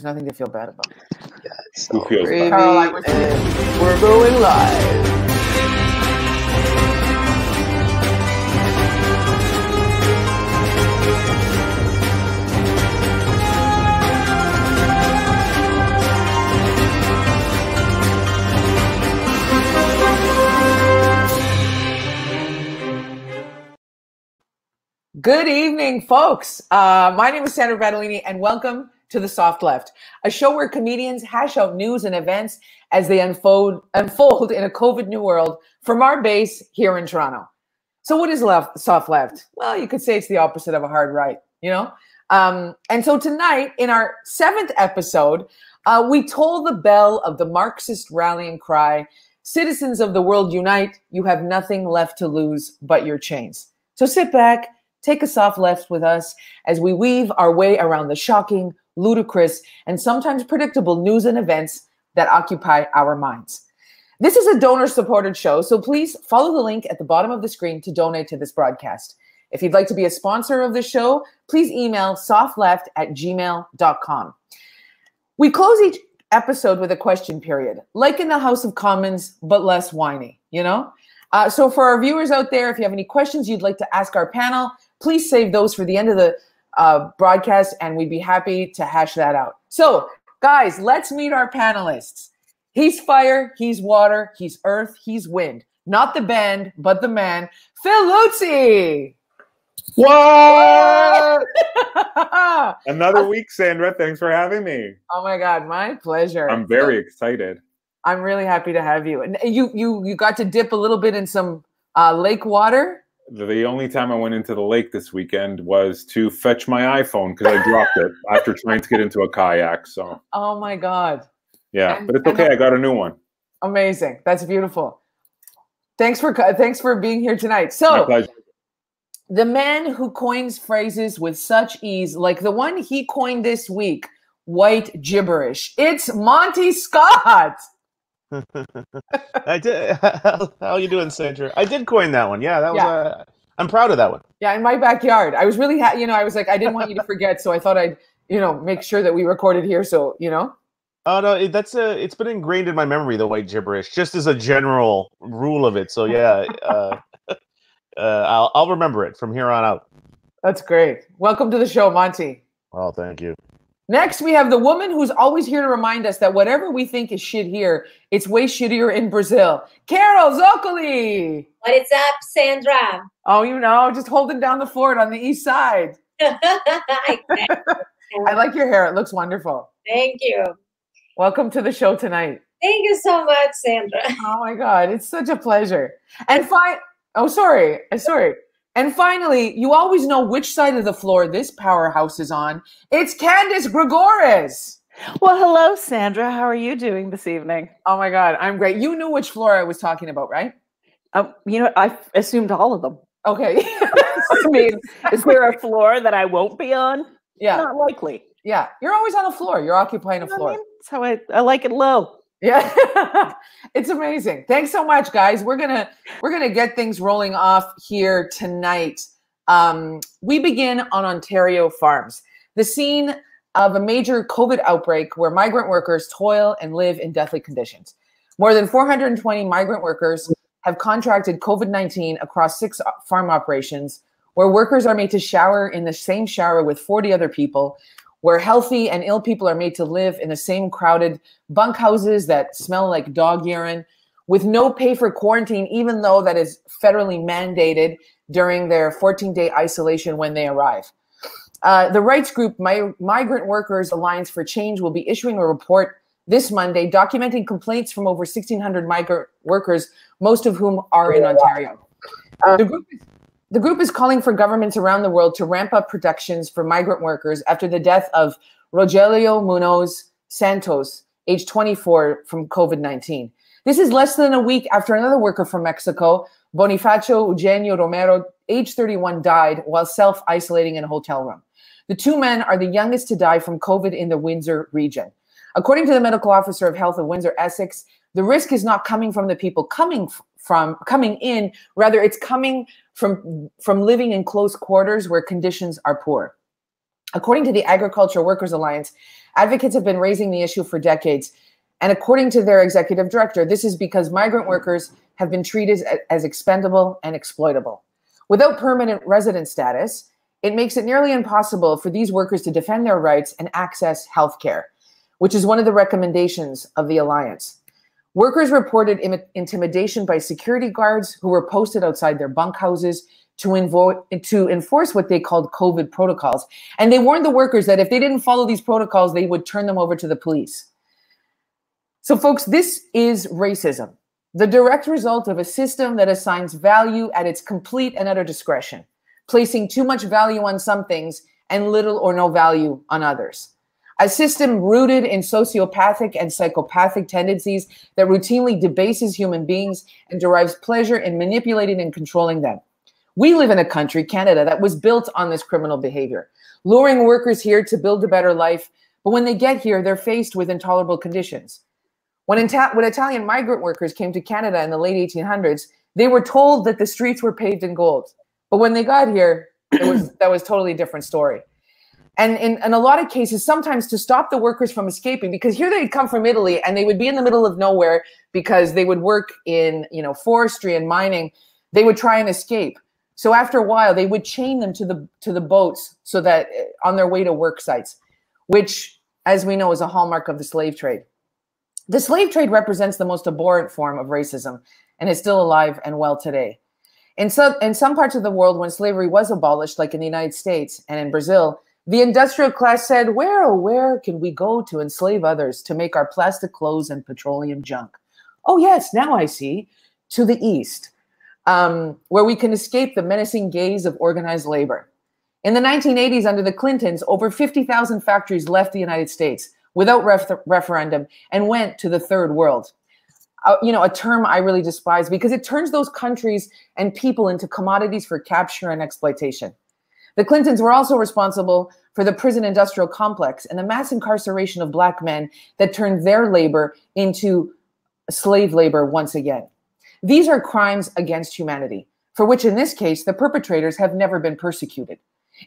Nothing to feel bad about. Yes. Who feels bad? Caroline, we're going live. Good evening, folks. My name is Sandra Battolini, and welcome to The Soft Left, a show where comedians hash out news and events as they unfold in a COVID new world from our base here in Toronto. So what is soft left? Well, you could say it's the opposite of a hard right, you know? And so tonight, in our 7th episode, we toll the bell of the Marxist rallying cry, citizens of the world unite, you have nothing left to lose but your chains. So sit back, take a soft left with us as we weave our way around the shocking, ludicrous, and sometimes predictable news and events that occupy our minds. This is a donor-supported show, so please follow the link at the bottom of the screen to donate to this broadcast. If you'd like to be a sponsor of the show, please email softleft@gmail.com. We close each episode with a question period, like in the House of Commons, but less whiny, you know? So for our viewers out there, if you have any questions you'd like to ask our panel, please save those for the end of the broadcast, and we'd be happy to hash that out. So, guys, let's meet our panelists. He's fire, he's water, he's earth, he's wind. Not the band, but the man, Phil Luzzi. What? Another week, Sandra. Thanks for having me. Oh my God, my pleasure. I'm very excited. I'm really happy to have you. And you got to dip a little bit in some lake water. The only time I went into the lake this weekend was to fetch my iPhone because I dropped it after trying to get into a kayak. So. Oh my God. Yeah, but it's okay. I got a new one. Amazing. That's beautiful. Thanks for being here tonight. So, my pleasure. The man who coins phrases with such ease, like the one he coined this week, white gibberish. It's Monty Scott. I did. How are you doing, Sandra? I did coin that one. Yeah, that was. I'm proud of that one. Yeah, in my backyard. I was really, I was like, I didn't want you to forget, so I thought I'd, make sure that we recorded here. So, Oh no, it's been ingrained in my memory, the white gibberish, just as a general rule of it. So yeah, I'll remember it from here on out. That's great. Welcome to the show, Monty. Oh, thank you. Next, we have the woman who's always here to remind us that whatever we think is shit here, it's way shittier in Brazil. Carol Zoccoli. What is up, Sandra? Oh, just holding down the fort on the east side. I like your hair. It looks wonderful. Thank you. Welcome to the show tonight. Thank you so much, Sandra. Oh my God, it's such a pleasure. And sorry. And finally, you always know which side of the floor this powerhouse is on. It's Candice Gregores. Well, hello, Sandra. How are you doing this evening? Oh my God, I'm great. You knew which floor I was talking about, right? I assumed all of them. Okay. I mean, is there a floor that I won't be on? Yeah. Not likely. Yeah. You're always on a floor. You're occupying a floor. That's how I like it low. Yeah. It's amazing. Thanks so much, guys. We're gonna get things rolling off here tonight. We begin on Ontario farms, the scene of a major COVID outbreak where migrant workers toil and live in deathly conditions. More than 420 migrant workers have contracted COVID-19 across 6 farm operations, where workers are made to shower in the same shower with 40 other people, where healthy and ill people are made to live in the same crowded bunkhouses that smell like dog urine, with no pay for quarantine, even though that is federally mandated during their 14-day isolation when they arrive. The rights group Migrant Workers Alliance for Change will be issuing a report this Monday documenting complaints from over 1,600 migrant workers, most of whom are in Ontario. The group is calling for governments around the world to ramp up protections for migrant workers after the death of Rogelio Munoz Santos, age 24, from COVID-19. This is less than a week after another worker from Mexico, Bonifacio Eugenio Romero, age 31, died while self-isolating in a hotel room. The 2 men are the youngest to die from COVID in the Windsor region. According to the medical officer of health of Windsor Essex, the risk is not coming from the people coming in, rather it's coming from living in close quarters where conditions are poor. According to the Agriculture Workers Alliance, Advocates have been raising the issue for decades. And according to their executive director, this is because migrant workers have been treated as expendable and exploitable. Without permanent resident status, it makes it nearly impossible for these workers to defend their rights and access health care, which is one of the recommendations of the Alliance. Workers reported intimidation by security guards who were posted outside their bunkhouses to enforce what they called COVID protocols. And they warned the workers that if they didn't follow these protocols, they would turn them over to the police. So folks, this is racism, the direct result of a system that assigns value at its complete and utter discretion, placing too much value on some things and little or no value on others. A system rooted in sociopathic and psychopathic tendencies that routinely debases human beings and derives pleasure in manipulating and controlling them. We live in a country, Canada, that was built on this criminal behavior, luring workers here to build a better life, but when they get here, they're faced with intolerable conditions. When Italian migrant workers came to Canada in the late 1800s, they were told that the streets were paved in gold. But when they got here, that was totally a different story. And in a lot of cases, sometimes to stop the workers from escaping, because here they'd come from Italy and they would be in the middle of nowhere because they would work in, forestry and mining, they would try and escape. So after a while, they would chain them to the boats so that on their way to work sites, which, as we know, is a hallmark of the slave trade. The slave trade represents the most abhorrent form of racism and is still alive and well today. In some parts of the world, when slavery was abolished, like in the United States and in Brazil, the industrial class said, where, oh, where can we go to enslave others to make our plastic clothes and petroleum junk? Oh, yes, now I see. To the East, where we can escape the menacing gaze of organized labor. In the 1980s, under the Clintons, over 50,000 factories left the United States without referendum and went to the third world. A term I really despise because it turns those countries and people into commodities for capture and exploitation. The Clintons were also responsible for the prison industrial complex and the mass incarceration of Black men that turned their labor into slave labor once again. These are crimes against humanity, for which in this case, the perpetrators have never been persecuted.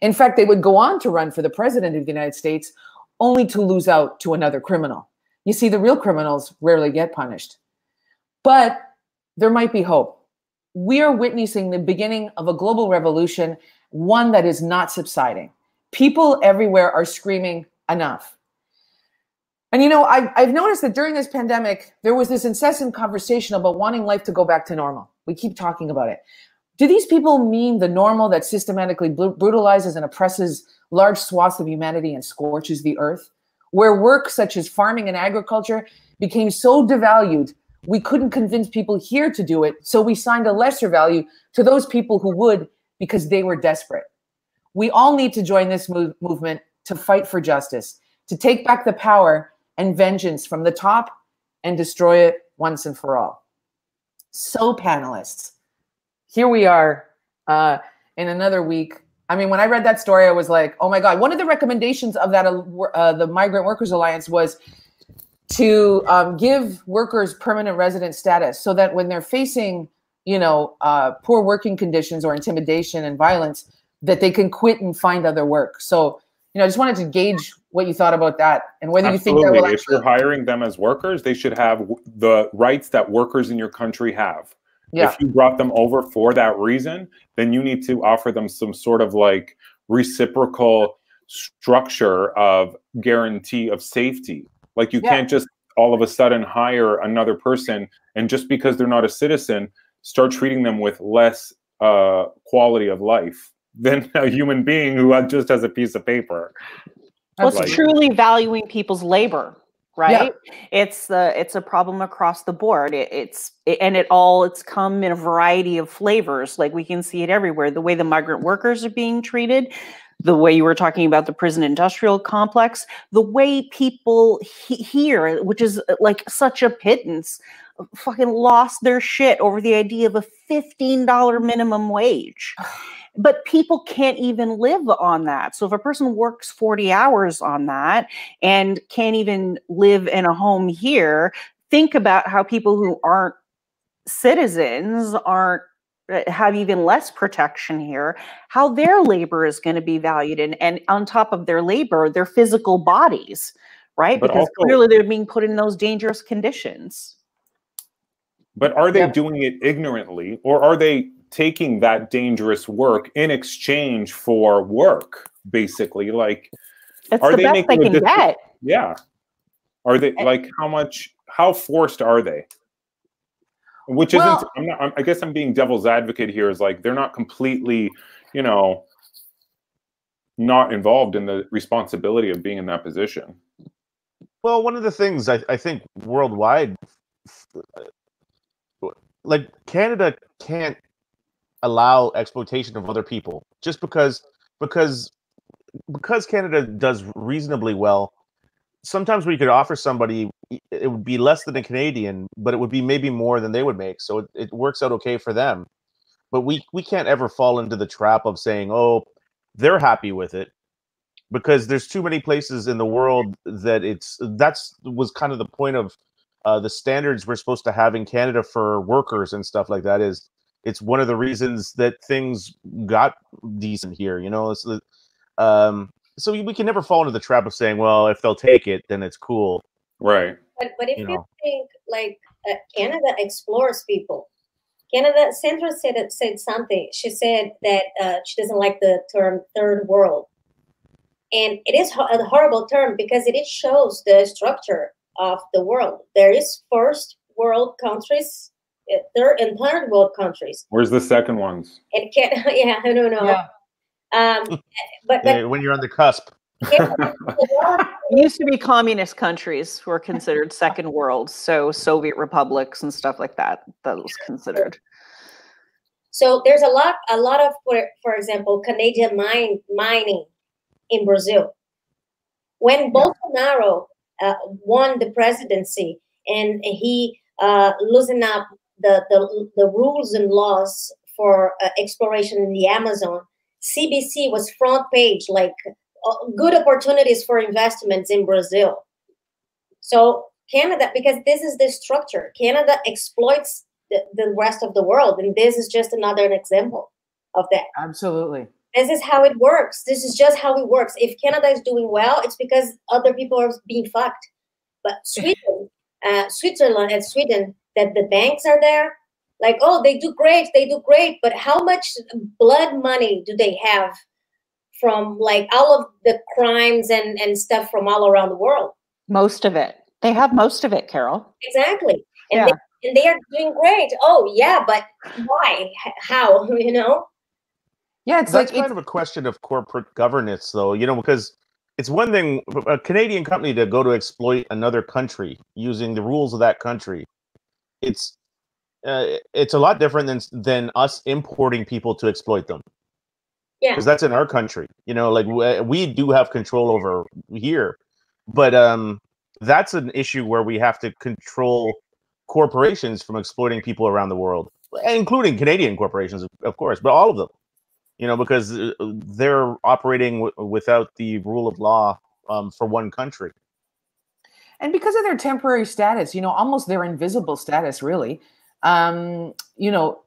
In fact, they would go on to run for the president of the United States only to lose out to another criminal. You see, the real criminals rarely get punished. But there might be hope. We are witnessing the beginning of a global revolution, one that is not subsiding. People everywhere are screaming, enough. And I've noticed that during this pandemic, there was this incessant conversation about wanting life to go back to normal. We keep talking about it. Do these people mean the normal that systematically brutalizes and oppresses large swaths of humanity and scorches the earth? Where work such as farming and agriculture became so devalued, we couldn't convince people here to do it, so we signed a lesser value to those people who would because they were desperate. We all need to join this movement to fight for justice, to take back the power and vengeance from the top and destroy it once and for all. So panelists, here we are in another week. I mean, when I read that story, I was like, oh my God. One of the recommendations of that, the Migrant Workers Alliance, was to give workers permanent resident status so that when they're facing, poor working conditions or intimidation and violence, that they can quit and find other work. So, I just wanted to gauge what you thought about that and whether Absolutely. You think that will actually... If you're hiring them as workers, they should have the rights that workers in your country have. Yeah. If you brought them over for that reason, then you need to offer them some sort of like reciprocal structure of guarantee of safety. Like you can't just all of a sudden hire another person and just because they're not a citizen, start treating them with less quality of life than a human being who just has a piece of paper. Well, it's truly valuing people's labor, right? Yeah. It's a problem across the board. It's come in a variety of flavors. Like we can see it everywhere. The way the migrant workers are being treated, the way you were talking about the prison industrial complex, the way people here, which is like such a pittance, fucking lost their shit over the idea of a $15 minimum wage. But people can't even live on that. So if a person works 40 hours on that and can't even live in a home here, think about how people who aren't citizens, have even less protection here, how their labor is going to be valued. And on top of their labor, their physical bodies, right? But Because also, clearly they're being put in those dangerous conditions. but are they doing it ignorantly, or are they taking that dangerous work in exchange for work, basically? Like, It's are the they best they making can get. Yeah. Are they, like, how forced are they? Which isn't, I guess I'm being devil's advocate here, is like, they're not completely, you know, not involved in the responsibility of being in that position. Well, one of the things I think worldwide, like, Canada can't allow exploitation of other people just because Canada does reasonably well. Sometimes we could offer somebody, it would be less than a Canadian, but it would be maybe more than they would make. So it works out okay for them. But we can't ever fall into the trap of saying, oh, they're happy with it, because there's too many places in the world that was kind of the point of the standards we're supposed to have in Canada for workers and stuff like that. It's one of the reasons that things got decent here, you know. So we can never fall into the trap of saying, well, if they'll take it, then it's cool. Right. But if you think, like, Canada explores people. Canada, Sandra said something. She said that she doesn't like the term third world. And it is a horrible term because it shows the structure of the world. There is first world countries, third and third world countries. Where's the second ones? It can't, yeah, I don't know. Yeah. But when you're on the cusp. It used to be communist countries were considered second world, so Soviet republics and stuff like that was considered. So there's a lot of, for example, Canadian mining in Brazil. When Bolsonaro won the presidency and he loosened up the rules and laws for exploration in the Amazon, CBC was front page, like, good opportunities for investments in Brazil. So Canada, because this is the structure, Canada exploits the rest of the world, and this is just another example of that. Absolutely. This is how it works. This is just how it works. If Canada is doing well, it's because other people are being fucked. But Switzerland and Sweden, that the banks are there, like, oh, they do great, but how much blood money do they have from, like, all of the crimes and stuff from all around the world? Most of it. They have most of it, Carol. Exactly. And they are doing great. Oh, yeah, but why? How? You know? Yeah, it's that's kind of a question of corporate governance, though, you know, because it's one thing, a Canadian company to go to exploit another country using the rules of that country. It's a lot different than us importing people to exploit them. Yeah, because that's in our country. You know, like, we do have control over here, but that's an issue where we have to control corporations from exploiting people around the world, including Canadian corporations, of course, but all of them. You know, because they're operating without the rule of law for one country. And because of their temporary status, you know, almost their invisible status, really, you know,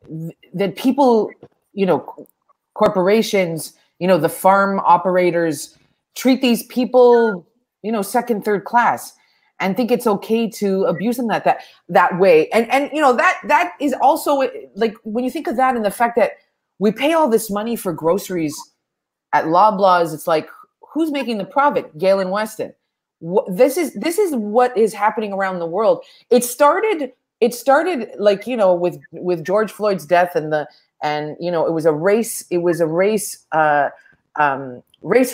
that people, you know, corporations, you know, the farm operators treat these people, you know, second, third class, and think it's okay to abuse them that way. And you know, that is also, like, when you think of that and the fact that we pay all this money for groceries at Loblaws, it's like, who's making the profit? Galen Weston. This is what is happening around the world. It started like, you know, with George Floyd's death and you know, it was a race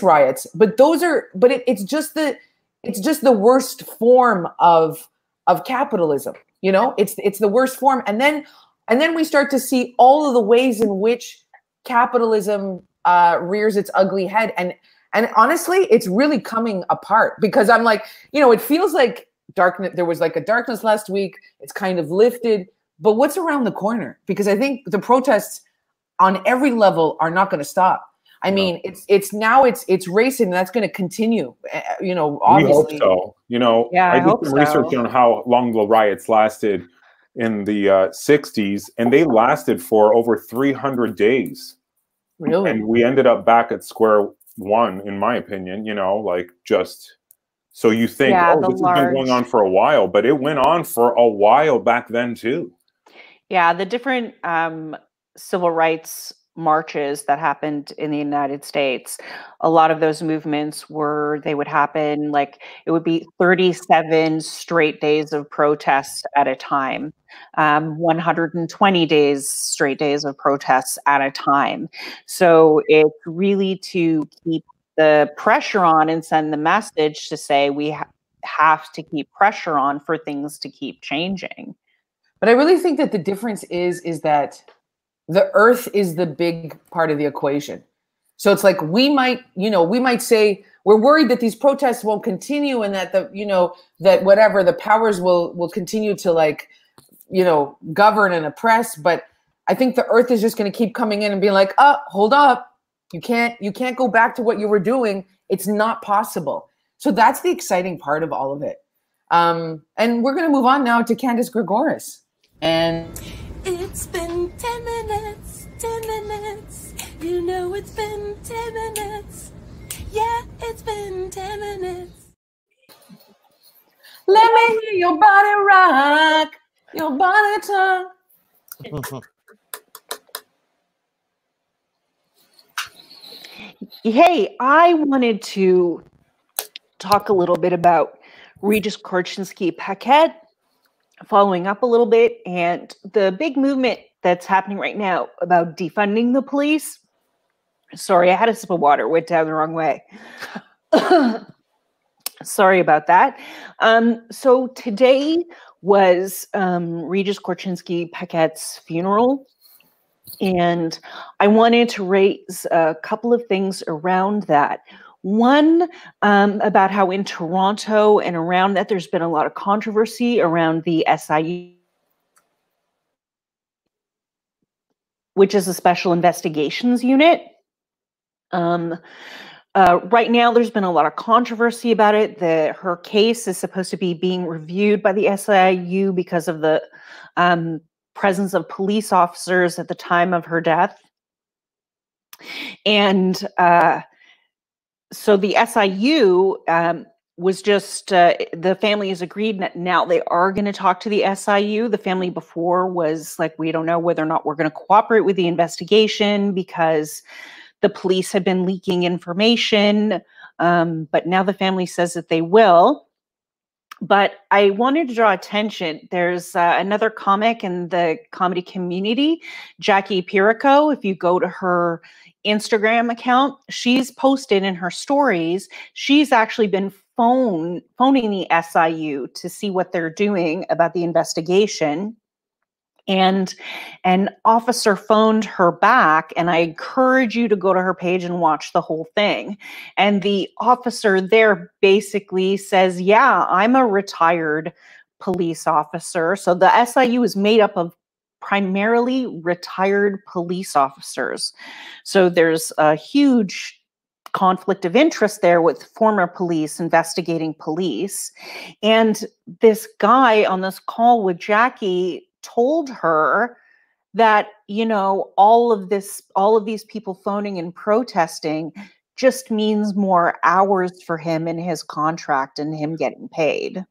riots. But it's just the worst form of capitalism. You know, it's the worst form. And then we start to see all of the ways in which capitalism rears its ugly head. And honestly, it's really coming apart, because I'm like, you know, it feels like darkness. There was like a darkness last week. It's kind of lifted. But what's around the corner? Because I think the protests on every level are not going to stop. I mean, it's racing, and that's going to continue. You know, obviously. We hope so. You know, yeah, I did some research on how long the riots lasted in the 60s, and they lasted for over 300 days. Really? And we ended up back at square one, in my opinion, you know, like, just So you think, oh, this has been going on for a while, but it went on for a while back then too. Yeah, the different civil rights marches that happened in the United States, a lot of those movements they would happen, like it would be 37 straight days of protests at a time, 120 straight days of protests at a time. So it's really to keep the pressure on and send the message to say we have to keep pressure on for things to keep changing. But I really think that the difference is that the earth is the big part of the equation. So it's like we might say we're worried that these protests won't continue and that that whatever the powers will continue to govern and oppress. But I think the earth is just going to keep coming in and being like, oh, hold up. You can't go back to what you were doing. It's not possible. So that's the exciting part of all of it. And we're going to move on now to Candice Gregoris. And it's been 10 minutes, 10 minutes. You know it's been 10 minutes. Yeah, it's been 10 minutes. Let me hear your body rock, your body talk. Hey, I wanted to talk a little bit about Regis Korchinski-Paquet, following up a little bit, and the big movement that's happening right now about defunding the police. Sorry, I had a sip of water, went down the wrong way. Sorry about that. So today was Regis Korchinski-Paquet's funeral, and I wanted to raise a couple of things around that. One, about how in Toronto and around that, there's been a lot of controversy around the SIU, which is a special investigations unit. Right now, there's been a lot of controversy about it. Her case is supposed to be being reviewed by the SIU because of the presence of police officers at the time of her death. And so the SIU was just, the family has agreed that now they are going to talk to the SIU. The family before was like, we don't know whether or not we're going to cooperate with the investigation because the police have been leaking information. But now the family says that they will. But I wanted to draw attention. There's another comic in the comedy community, Jackie Pirico. If you go to her Instagram account, she's posted in her stories, she's actually been phoning the SIU to see what they're doing about the investigation. And an officer phoned her back, and I encourage you to go to her page and watch the whole thing. And the officer there basically says, yeah, I'm a retired police officer. So the SIU is made up of primarily retired police officers. So there's a huge conflict of interest there with former police investigating police. And this guy on this call with Jackie told her that, you know, all of these people phoning and protesting just means more hours for him in his contract and him getting paid.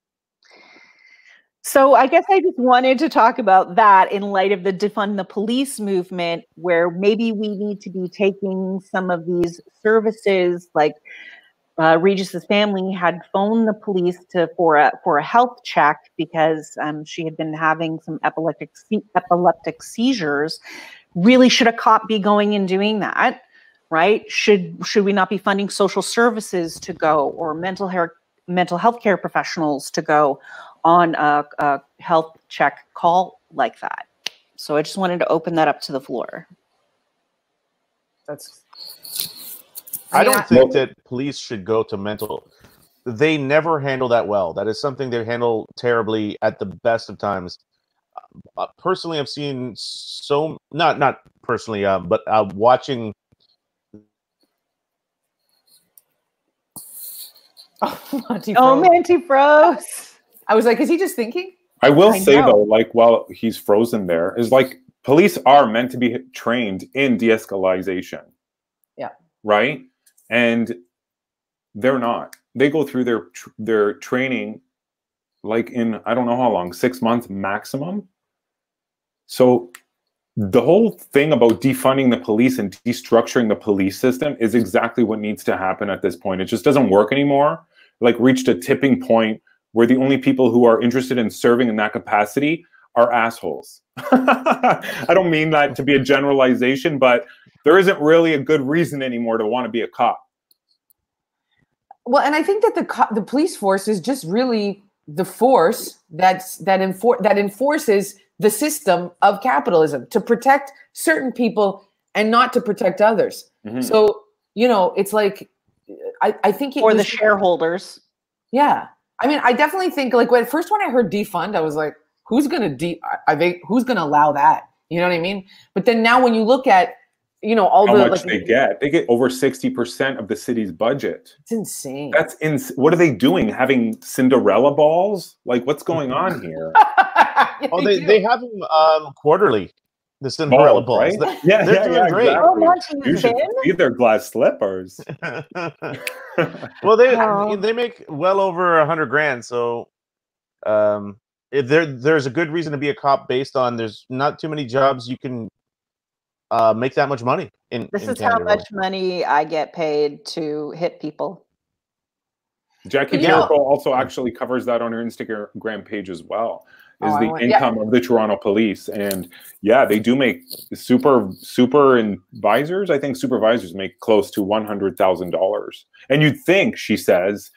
So I guess I just wanted to talk about that in light of the defund the police movement, where maybe we need to be taking some of these services, like Regis's family had phoned the police for a health check because she had been having some epileptic seizures. Really, should a cop be going and doing that? Right? Should we not be funding social services to go, or mental health care professionals to go on a health check call like that? So I just wanted to open that up to the floor. I don't think that police should go to mental. They never handle that well. That is something they handle terribly at the best of times. Personally, I've seen not personally, but watching. Monty froze. I was like, is he just thinking? I will say though, like while he's frozen there, is like police are meant to be trained in de-escalation. Yeah. Right? And they're not. they go through their training like in, I don't know how long, 6 months maximum. So the whole thing about defunding the police and destructuring the police system is exactly what needs to happen at this point. It just doesn't work anymore. Like reached a tipping point where the only people who are interested in serving in that capacity are assholes. I don't mean that to be a generalization, but there isn't really a good reason anymore to want to be a cop. Well, and I think that the police force is just really the force that enforces the system of capitalism to protect certain people and not to protect others. Mm-hmm. So, it's like, I think or the shareholders. Yeah. I mean, I definitely think like when I heard defund, I was like, who's going to allow that? You know what I mean? But then now when you look at, all how the much they get over 60% of the city's budget. It's insane. That's what are they doing? Having Cinderella balls? Like what's going on here? They have them quarterly. The Cinderella balls, right? They're doing great. Exactly. You should see their glass slippers. Well, they make well over $100,000. So, if there's a good reason to be a cop based on there's not too many jobs you can make that much money in. This in is Canada, how much money I get paid to hit people. Jackie Jericho also actually covers that on her Instagram page as well. Is the income of the Toronto police. And yeah, they do make supervisors. I think supervisors make close to $100,000. And you'd think, she says,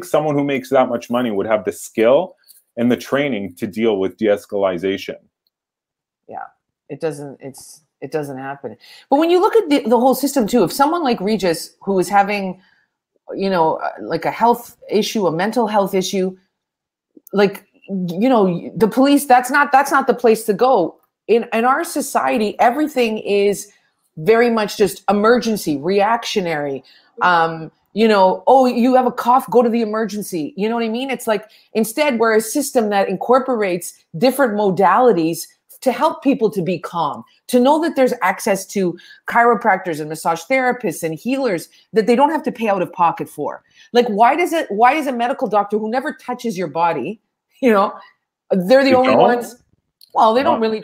someone who makes that much money would have the skill and the training to deal with de-escalation. Yeah, it doesn't happen. But when you look at the whole system too, if someone like Regis, who is having, like a health issue, a mental health issue, like, the police, that's not the place to go. In our society, everything is very much just emergency, reactionary. You have a cough, go to the emergency. You know what I mean? It's like, instead, we're a system that incorporates different modalities to help people to be calm, to know that there's access to chiropractors and massage therapists and healers that they don't have to pay out of pocket for. Like, why does a medical doctor who never touches your body, they're the only ones. Well, they don't really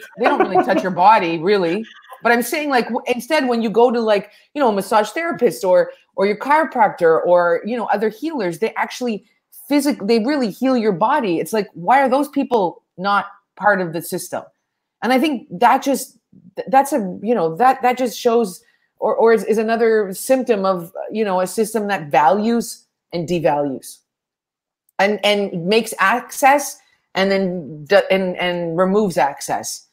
touch your body, really. But I'm saying, like, instead, when you go to, like, a massage therapist or your chiropractor or, other healers, they actually they really heal your body. It's like, why are those people not part of the system? And I think that just shows or is another symptom of, a system that values and devalues. And makes access and then and removes access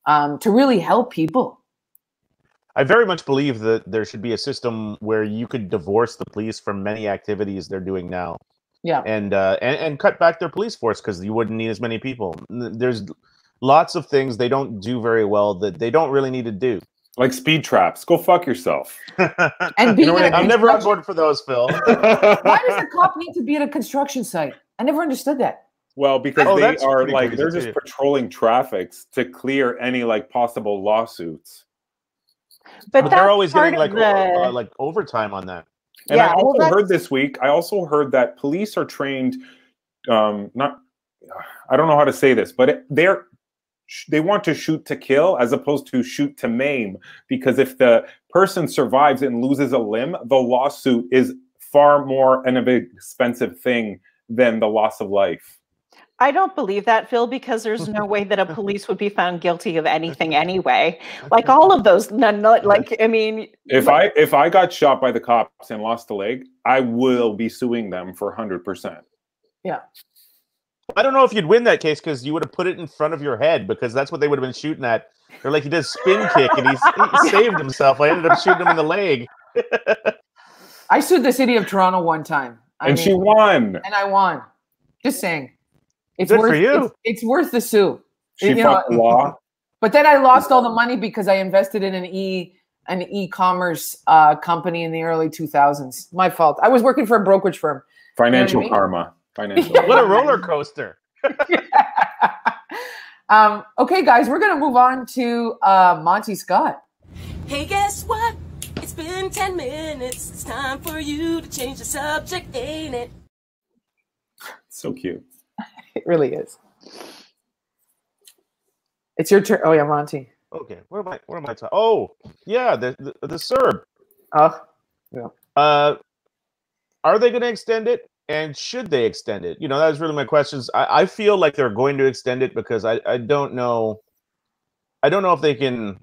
to really help people. I very much believe that there should be a system where you could divorce the police from many activities they're doing now. Yeah, and cut back their police force because you wouldn't need as many people. There's lots of things they don't do very well that they don't really need to do. Like speed traps. Go fuck yourself. And I'm never on board for those, Phil. Why does a cop need to be at a construction site? I never understood that. Well, because they're just patrolling traffic to clear any like possible lawsuits. But they're always getting like overtime on that. And I also heard this week. I also heard that police are trained. I don't know how to say this, but they want to shoot to kill as opposed to shoot to maim, because if the person survives and loses a limb, the lawsuit is far more an expensive thing than the loss of life. I don't believe that, Phil, because there's no way that a police would be found guilty of anything anyway. Like all of those, if I got shot by the cops and lost a leg, I will be suing them for 100%. Yeah. I don't know if you'd win that case because you would have put it in front of your head, because that's what they would have been shooting at. They're like, he did a spin kick and he saved himself. I ended up shooting him in the leg. I sued the city of Toronto one time. She won. And I won. Just saying. It's good for you. It's worth the sue. She fucked the law. But then I lost all the money because I invested in an e-commerce company in the early 2000s. My fault. I was working for a brokerage firm. Financial karma. What a roller coaster. Okay, guys, we're going to move on to Monty Scott. Hey, guess what? It's been 10 minutes. It's time for you to change the subject, ain't it? So cute. It really is. It's your turn. Oh yeah, Monty. Okay, what am I talking? Oh, yeah, the CERB. Oh, yeah. Are they going to extend it, and should they extend it? That was really my questions. I feel like they're going to extend it because I don't know. I don't know if they can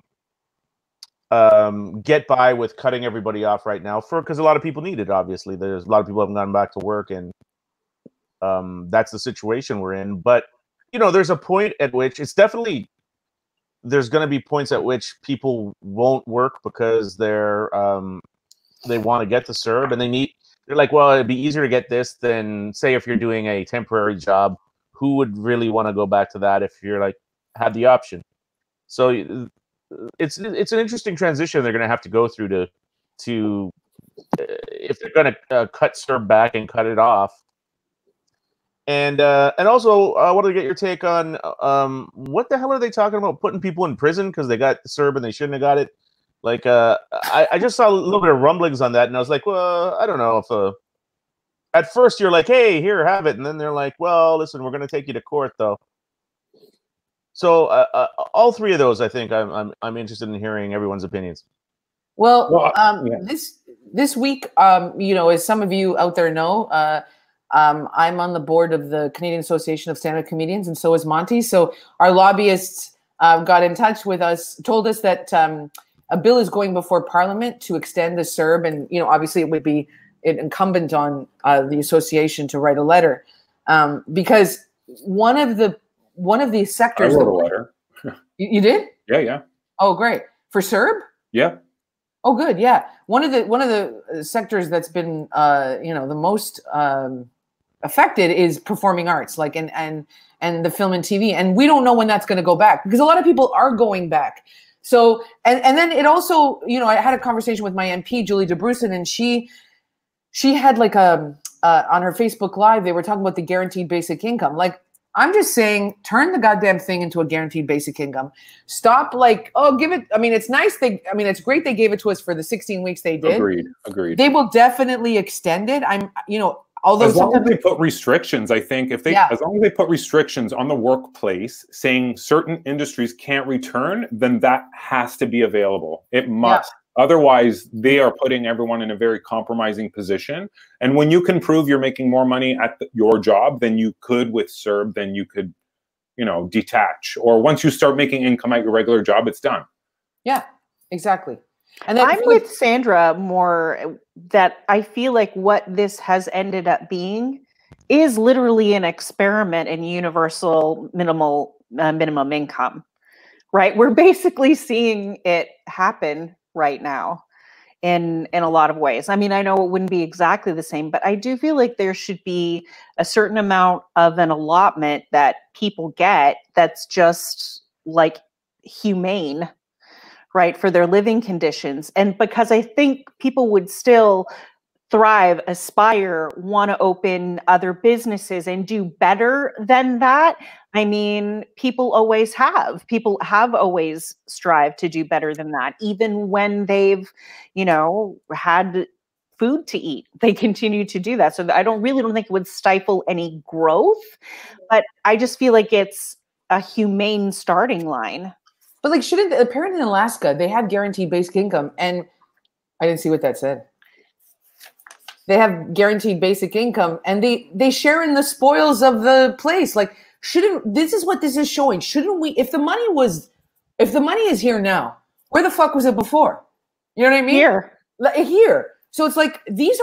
get by with cutting everybody off right now because a lot of people need it. Obviously, there's a lot of people who haven't gone back to work, and that's the situation we're in. But there's a point at which there's going to be points at which people won't work because they want to get the CERB, and they're like, well, it'd be easier to get this than, say, if you're doing a temporary job. Who would really want to go back to that if you're had the option? So it's an interesting transition they're going to have to go through to if they're going to cut CERB back and cut it off. And also, I wanted to get your take on what the hell are they talking about putting people in prison because they got the CERB and they shouldn't have got it? I just saw a little bit of rumblings on that, and I was like, well, I don't know if at first you're like, hey, here, have it, and then they're like, well, listen, we're going to take you to court though. So all three of those, I think I'm interested in hearing everyone's opinions. Well, this week, as some of you out there know, I'm on the board of the Canadian Association of Stand-Up Comedians, and so is Monty. So our lobbyists got in touch with us, told us that a bill is going before Parliament to extend the CERB, and obviously it would be incumbent on the association to write a letter because one of the sectors. I wrote a letter. You did? Yeah. Oh, great. For CERB? Yeah. Oh, good. Yeah. One of the sectors that's been the most affected is performing arts, and the film and TV, and we don't know when that's going to go back because a lot of people are going back. So and then it also, I had a conversation with my MP Julie DeBrusen, and she had on her Facebook Live, they were talking about the guaranteed basic income. I'm just saying, turn the goddamn thing into a guaranteed basic income. Stop give it. I mean, it's nice. It's great they gave it to us for the 16 weeks they did. Agreed. They will definitely extend it. Although as long as they put restrictions, I think as long as they put restrictions on the workplace saying certain industries can't return, then that has to be available. It must. Yeah. Otherwise, they are putting everyone in a very compromising position. And when you can prove you're making more money at your job than you could with CERB, then you could, detach. Or once you start making income at your regular job, it's done. Yeah, exactly. And then I'm with Sandra more that I feel like what this has ended up being is literally an experiment in universal minimum income, right? We're basically seeing it happen right now in a lot of ways. I mean, I know it wouldn't be exactly the same, but I do feel like there should be a certain amount of an allotment that people get that's just humane, right, for their living conditions. And because I think people would still thrive, aspire, want to open other businesses and do better than that. I mean, people have always strived to do better than that, even when they've, had food to eat. They continue to do that. So I don't think it would stifle any growth, but I just feel like it's a humane starting line. But apparently in Alaska, they have guaranteed basic income, and I didn't see what that said. They have guaranteed basic income, and they share in the spoils of the place. This is what this is showing. Shouldn't we, if the money is here now, where the fuck was it before? You know what I mean? Here. So it's these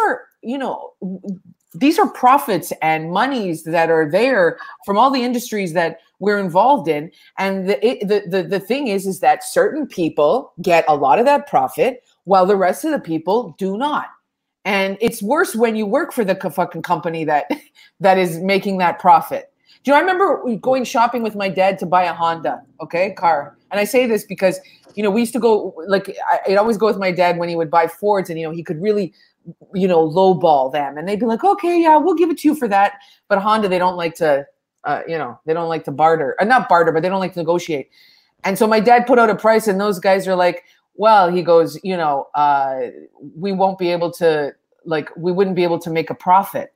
are profits and monies that are there from all the industries that we're involved in. And the thing is that certain people get a lot of that profit while the rest of the people do not. And it's worse when you work for the fucking company that is making that profit. Do you know, I remember going shopping with my dad to buy a Honda, car. And I say this because, we used to go, I'd always go with my dad when he would buy Fords, and, he could really, lowball them. And they'd be like, okay, yeah, we'll give it to you for that. But Honda, they don't like to, they don't like to barter. Not barter, but they don't like to negotiate. And so my dad put out a price, and those guys are like, well, he goes, you know, we won't be able to, like, we wouldn't be able to make a profit.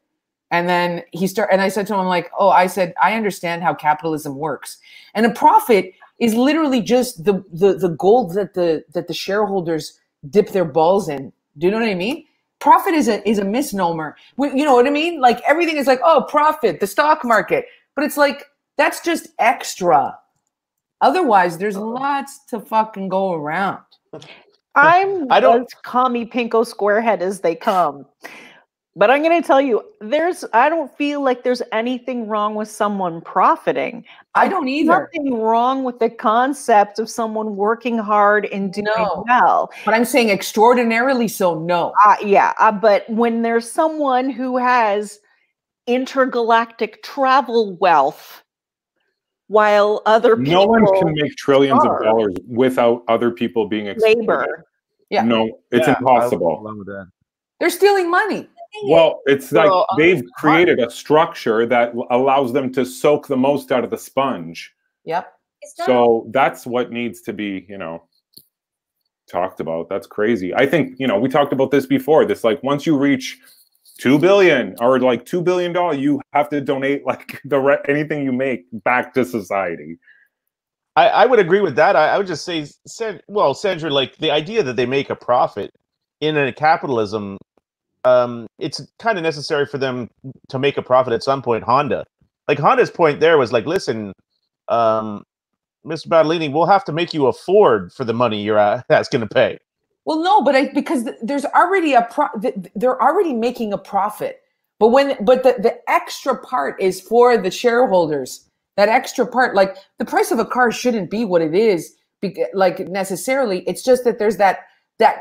And then and I said to him, like, oh, I said, I understand how capitalism works. And a profit is literally just the gold that the shareholders dip their balls in. Do you know what I mean? Profit is a misnomer. You know what I mean? Like, everything is like, oh, profit, the stock market. But it's like, that's just extra. Otherwise, there's lots to fucking go around. I'm as commie pinko squarehead as they come. But I'm going to tell you, I don't feel like there's anything wrong with someone profiting. I don't either. Nothing wrong with the concept of someone working hard and doing well. But I'm saying extraordinarily so, no. But when there's someone who has intergalactic travel wealth, while other people... No one can make trillions of dollars without other people being exploited. Labor. Yeah. No, it's impossible. They're stealing money. Well, it's like they've created a structure that allows them to soak the most out of the sponge. Yep. So that's what needs to be, you know, talked about. That's crazy. I think, you know, we talked about this before. This, like, once you reach 2 billion or like $2 billion, you have to donate like anything you make back to society. I would agree with that. I would just say, well, Sandra, like, the idea that they make a profit in a capitalism, it's kind of necessary for them to make a profit at some point. Honda's point there was like, listen, Mr. Battaglini, we'll have to make you afford for the money you're asking to pay. Well, no, but because there's already they're already making a profit. But the extra part is for the shareholders. That extra part, like, the price of a car shouldn't be what it is, like, necessarily. It's just that there's that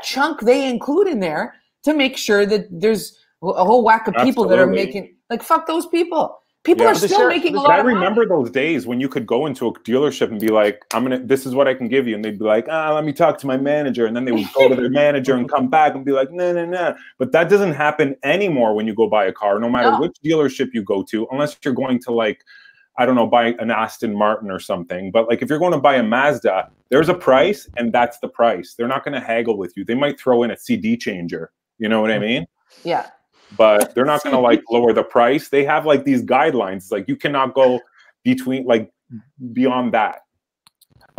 chunk they include in there to make sure that there's a whole whack of people that are making, like, fuck those people. People are still making a lot of money. I remember those days when you could go into a dealership and be like, this is what I can give you. And they'd be like, let me talk to my manager. And then they would go to their manager and come back and be like, no. But that doesn't happen anymore when you go buy a car, no matter which dealership you go to, unless you're going to, like, I don't know, buy an Aston Martin or something. But, like, if you're going to buy a Mazda, there's a price and that's the price. They're not going to haggle with you. They might throw in a CD changer. You know what I mean? Yeah. But they're not going to, like, lower the price. They have, like, these guidelines. It's like, you cannot go beyond that.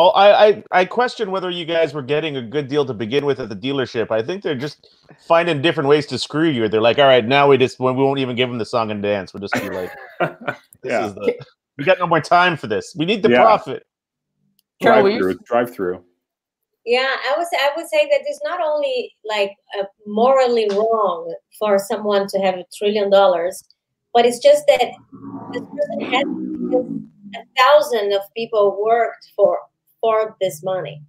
Oh, I question whether you guys were getting a good deal to begin with at the dealership. I think they're just finding different ways to screw you. They're like, all right, now we won't even give them the song and dance. We'll just be like, we got no more time for this. We need the profit. Drive through. Yeah, I would say that it's not only, like, morally wrong for someone to have $1 trillion, but it's just that this person has 1,000 of people worked for this money.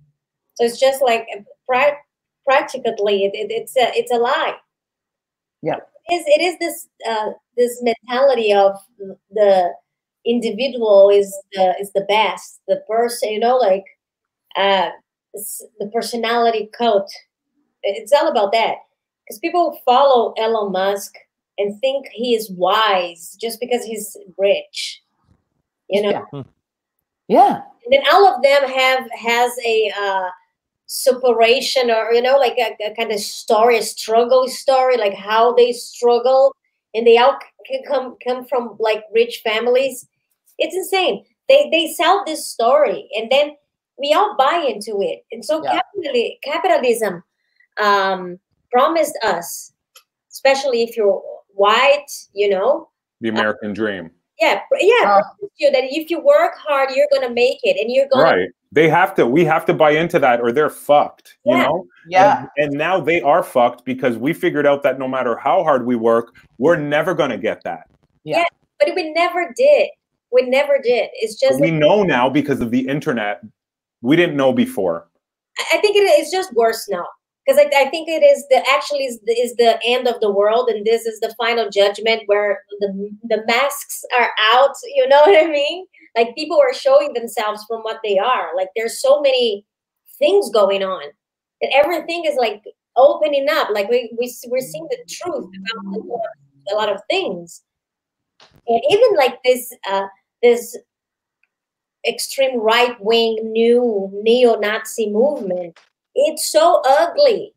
So it's just like practically it's a lie. Yeah, it is this mentality of the individual is the best, the person, you know, like the personality cult. It's all about that, because people follow Elon Musk and think he is wise just because he's rich, you know. Yeah. And then all of them has a separation, or, you know, like a kind of story, a struggle story, like how they struggle, and they all come from, like, rich families. It's insane. They sell this story, and then we all buy into it. And so capitalism promised us, especially if you're white, you know, the American dream. Yeah, promise you that if you work hard, you're gonna make it, and you're gonna. Right. We have to buy into that, or they're fucked. You know. Yeah. And now they are fucked because we figured out that no matter how hard we work, we're never gonna get that. Yeah, but we never did. We never did. It's just we know now because of the internet. We didn't know before. I think it's just worse now, because I think it is the end of the world, and this is the final judgment where the masks are out. You know what I mean? Like, people are showing themselves from what they are. Like, there's so many things going on, and everything is, like, opening up. Like, we're seeing the truth about a lot of things, and even, like, this extreme right-wing new neo-Nazi movement It's so ugly.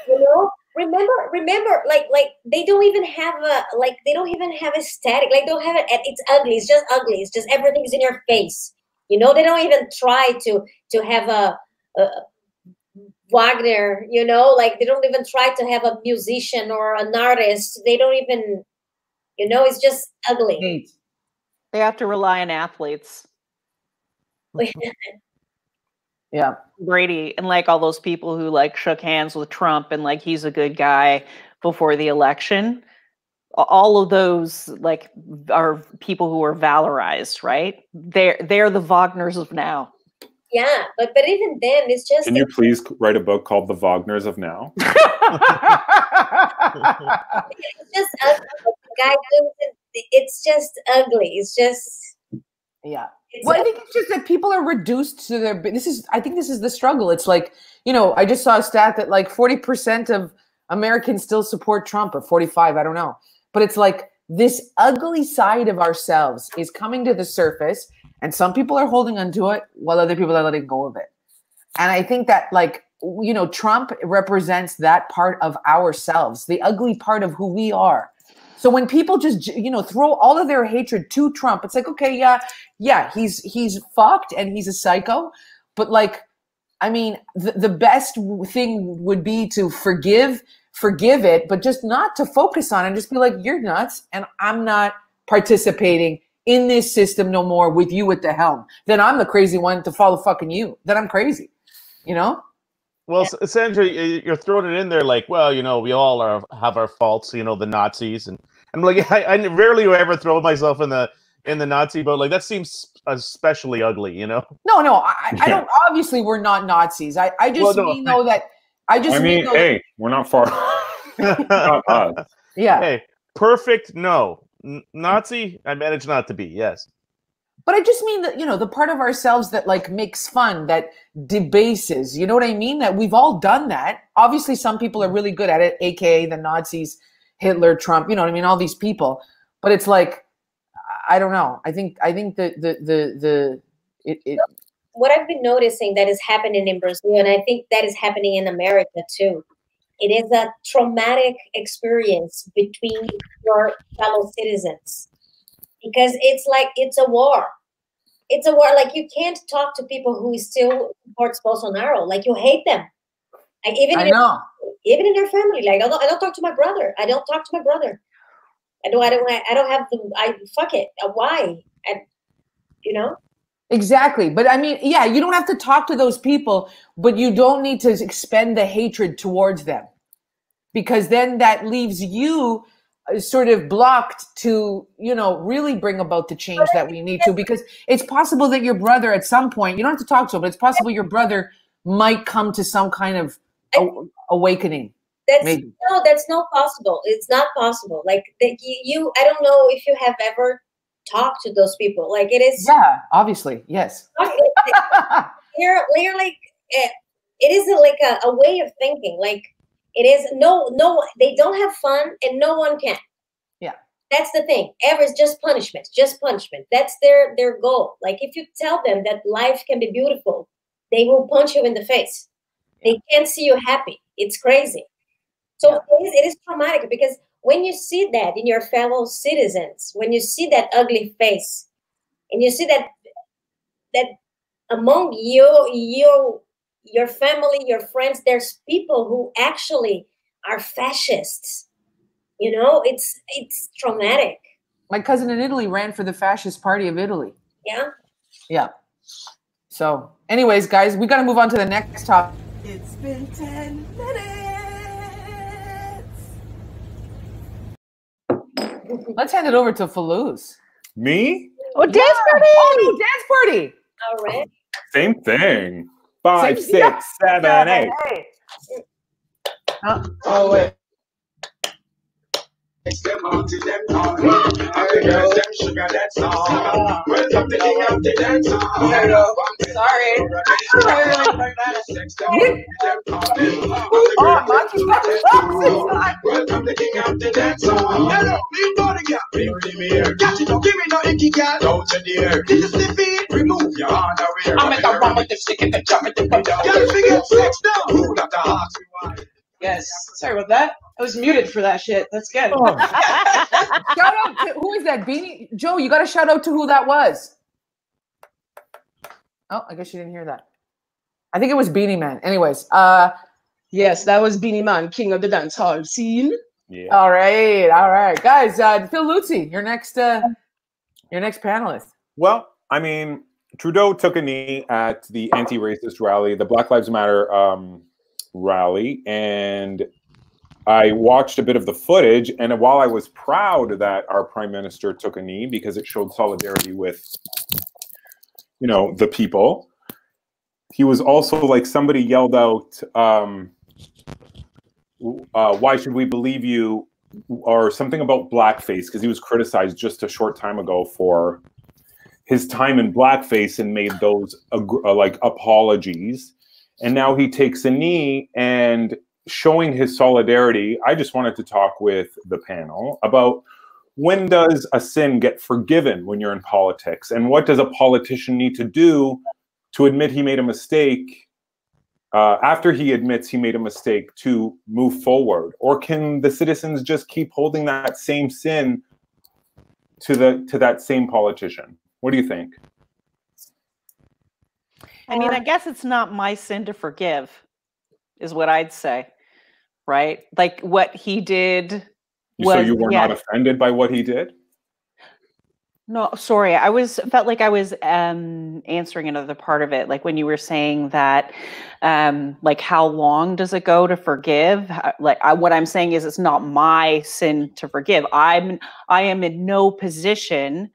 You know, remember, like they don't even have a static. Like, they don't have it. It's ugly. It's just ugly. It's just everything's in your face. You know, they don't even try to have a Wagner. You know, like they don't even try to have a musician or an artist. They don't even. You know, it's just ugly. They have to rely on athletes. Yeah. Brady and like all those people who like shook hands with Trump and like he's a good guy before the election. All of those like are people who are valorized, right? They're the Wagners of now. Yeah, but even then, it's just. Can you please write a book called The Wagners of Now? It's just ugly. The guy it's just ugly. It's just. Yeah. Well, I think it's just that people are reduced to their. I think this is the struggle. It's like, you know, I just saw a stat that like 40% of Americans still support Trump, or 45, I don't know. But it's like this ugly side of ourselves is coming to the surface, and some people are holding onto it while other people are letting go of it. And I think that, like, you know, Trump represents that part of ourselves, the ugly part of who we are. So when people just, you know, throw all of their hatred to Trump, it's like, okay, yeah, he's fucked and he's a psycho. But like, I mean, the best thing would be to forgive it, but just not to focus on it and just be like, you're nuts and I'm not participating in this system no more with you at the helm. Then I'm the crazy one to follow fucking you. Then I'm crazy, you know? Well, Sandra, you're throwing it in there like, well, you know, we all have our faults, you know, the Nazis, and I'm like, I rarely ever throw myself in the Nazi boat. Like, that seems especially ugly, you know? No, I don't. Obviously, we're not Nazis. I just mean though that hey, we're not far. Not us. Yeah. Hey, perfect. No, Nazi. I managed not to be. Yes. But I just mean that, you know, the part of ourselves that like makes fun, that debases, you know what I mean? That we've all done that. Obviously, some people are really good at it, AKA the Nazis, Hitler, Trump, you know what I mean? All these people. But it's like, I don't know. I think what I've been noticing that is happening in Brazil, and I think that is happening in America too. It is a traumatic experience between your fellow citizens. Because it's like, it's a war. It's a war. Like, you can't talk to people who still supports Bolsonaro. Like, you hate them. Like, even in your family. Like, I don't talk to my brother. I don't talk to my brother. I don't have the, fuck it. Why? You know? Exactly. But I mean, yeah, you don't have to talk to those people, but you don't need to expend the hatred towards them. Because then that leaves you sort of blocked to, you know, really bring about the change that we need to, because it's possible that your brother at some point, you don't have to talk to him, but it's possible your brother might come to some kind of awakening. No, that's not possible. It's not possible. Like, you, I don't know if you have ever talked to those people. Like, it is. Yeah, obviously. Yes. You're like, it is like a way of thinking. Like, it is no, they don't have fun and no one can. Yeah. That's the thing. It's just punishment, That's their goal. Like, if you tell them that life can be beautiful, they will punch you in the face. They can't see you happy. It's crazy. So it is traumatic, because when you see that in your fellow citizens, when you see that ugly face, and you see that among your family, your friends, there's people who actually are fascists. You know, it's traumatic. My cousin in Italy ran for the Fascist Party of Italy. Yeah. Yeah. So, anyways, guys, we got to move on to the next topic. It's been 10 minutes. Let's hand it over to Falouz. Me? Oh, dance party! Oh, no, dance party! All right. Same thing. 5, 6, 7, 8. Oh, wait. Them out to them all. Them sugar, that's all. Welcome to King of the Dance Hall. Sorry. Welcome to King of the Dance Hall. Hello, me body, yeah. Bring me here. Catch it, don't give me no icky cat. Don't you dare. This is the beat. Remove your underwear. I make a run with the stick and the jump and the down. Gotta figure sex down. Who got the heart? Yes. Sorry about that. I was muted for that shit. That's good. Oh. Shout out to, who is that? Beanie Joe, you got to shout out to who that was. Oh, I guess you didn't hear that. I think it was Beanie Man. Anyways, yes, that was Beanie Man, king of the dance hall scene. Yeah. All right, guys. Phil Luzzi, your next panelist. Well, I mean, Trudeau took a knee at the anti-racist rally, the Black Lives Matter rally, and I watched a bit of the footage, and while I was proud that our prime minister took a knee because it showed solidarity with, you know, the people, he was also like, somebody yelled out, why should we believe you, or something about blackface, because he was criticized just a short time ago for his time in blackface and made those like apologies. And now he takes a knee and showing his solidarity. I just wanted to talk with the panel about, when does a sin get forgiven when you're in politics? And what does a politician need to do to admit he made a mistake after he admits he made a mistake to move forward? Or can the citizens just keep holding that same sin to that same politician? What do you think? I mean, I guess it's not my sin to forgive, is what I'd say, right? Like what he did. So you were not offended by what he did? No, sorry. Felt like I was answering another part of it. Like when you were saying that, like how long does it go to forgive? What I'm saying is it's not my sin to forgive. I am in no position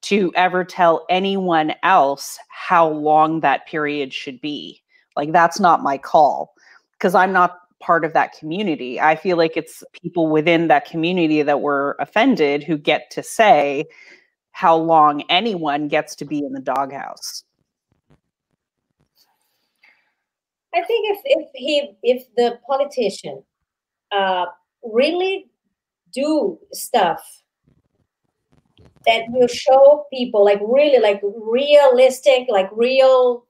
to ever tell anyone else how long that period should be. Like that's not my call, because I'm not part of that community. I feel like it's people within that community that were offended who get to say how long anyone gets to be in the doghouse. I think if the politician really do stuff that will show people like really like realistic, like real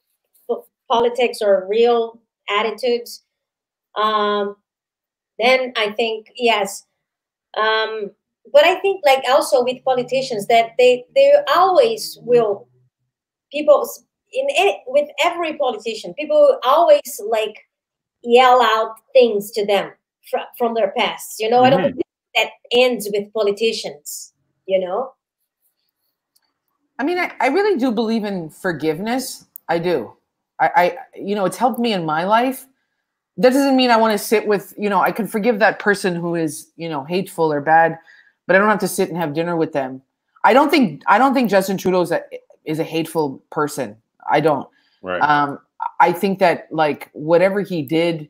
politics or real attitudes, then I think yes. But I think like also with politicians that they always will, people with every politician, people always like yell out things to them from their past. You know, I don't think that ends with politicians, you know? I mean, I really do believe in forgiveness. I do. I you know, it's helped me in my life. That doesn't mean I want to sit with, you know, I can forgive that person who is, you know, hateful or bad, but I don't have to sit and have dinner with them. I don't think Justin Trudeau is a hateful person. I don't. Right. I think that like whatever he did,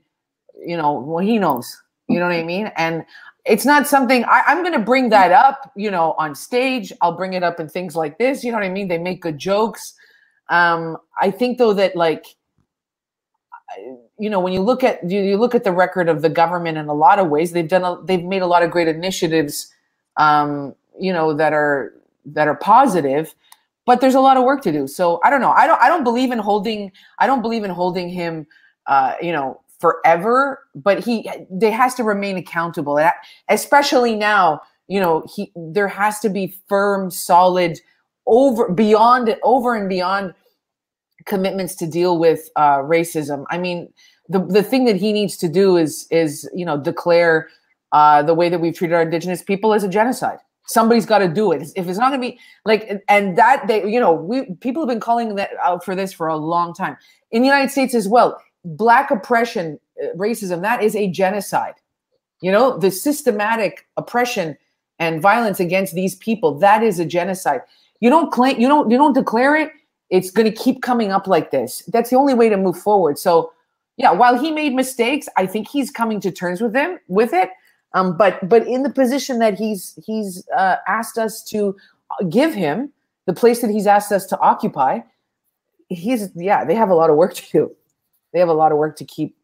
you know, well, he knows, you know what I mean? And it's not something I'm going to bring that up, you know, on stage. I'll bring it up in things like this. You know what I mean? They make good jokes. I think though that like, you know, when you look at the record of the government in a lot of ways, they've made a lot of great initiatives, you know, that are positive, but there's a lot of work to do. So I don't know. I don't believe in holding him, you know, forever, but they has to remain accountable, especially now. You know, there has to be firm, solid, over and beyond commitments to deal with racism. I mean, the thing that he needs to do is you know, declare the way that we've treated our Indigenous people as a genocide. Somebody's got to do it. If it's not going to be like, and that they, you know, people have been calling that out for this for a long time in the United States as well. Black oppression, racism, that is a genocide. You know, the systematic oppression and violence against these people, that is a genocide. You don't claim, you don't declare it, it's going to keep coming up like this. That's the only way to move forward. So yeah, while he made mistakes, I think he's coming to terms with it. But in the position that he's asked us to give him, the place that he's asked us to occupy, they have a lot of work to do. They have a lot of work to keep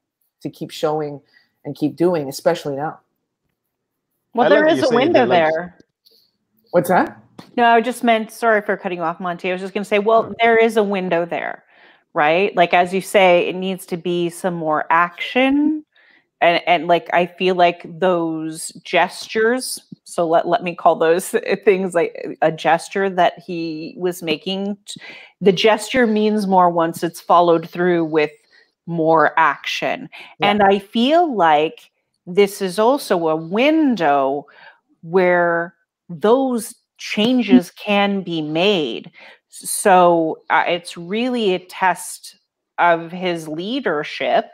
showing and keep doing, especially now. Well, there is a window there. What's that? No, I just meant, sorry for cutting you off, Monty. I was just going to say, well, there is a window there, right? Like, as you say, it needs to be some more action. And like, I feel like those gestures, so let me call those things like a gesture that he was making. The gesture means more once it's followed through with more action. Yeah. And I feel like this is also a window where those changes can be made. So it's really a test of his leadership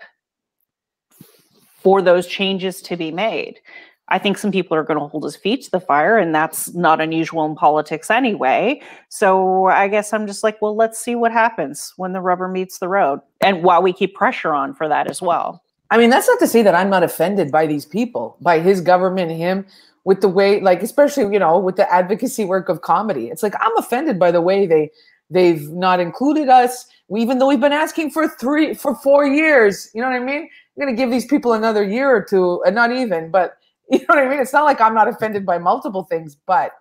for those changes to be made. I think some people are going to hold his feet to the fire, and that's not unusual in politics anyway. So I guess I'm just like, well, let's see what happens when the rubber meets the road. And while we keep pressure on for that as well. I mean, that's not to say that I'm not offended by these people, by his government, him, with the way, like, especially, you know, with the advocacy work of comedy. It's like, I'm offended by the way they've not included us, even though we've been asking for 4 years. You know what I mean? I'm going to give these people another year or two, and not even, but you know what I mean? It's not like I'm not offended by multiple things, but,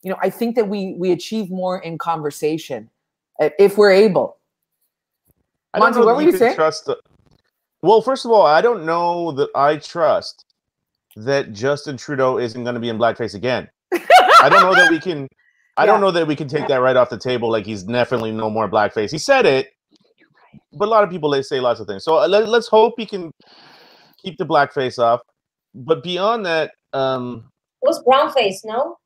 you know, I think that we achieve more in conversation if we're able. Monty, what were you saying? Well, first of all, I don't know that I trust that Justin Trudeau isn't going to be in blackface again. I don't know that we can. I don't know that we can take that right off the table. Like, he's definitely no more blackface. He said it, but a lot of people, they say lots of things. So let's hope he can keep the blackface off. But beyond that, was brownface, no?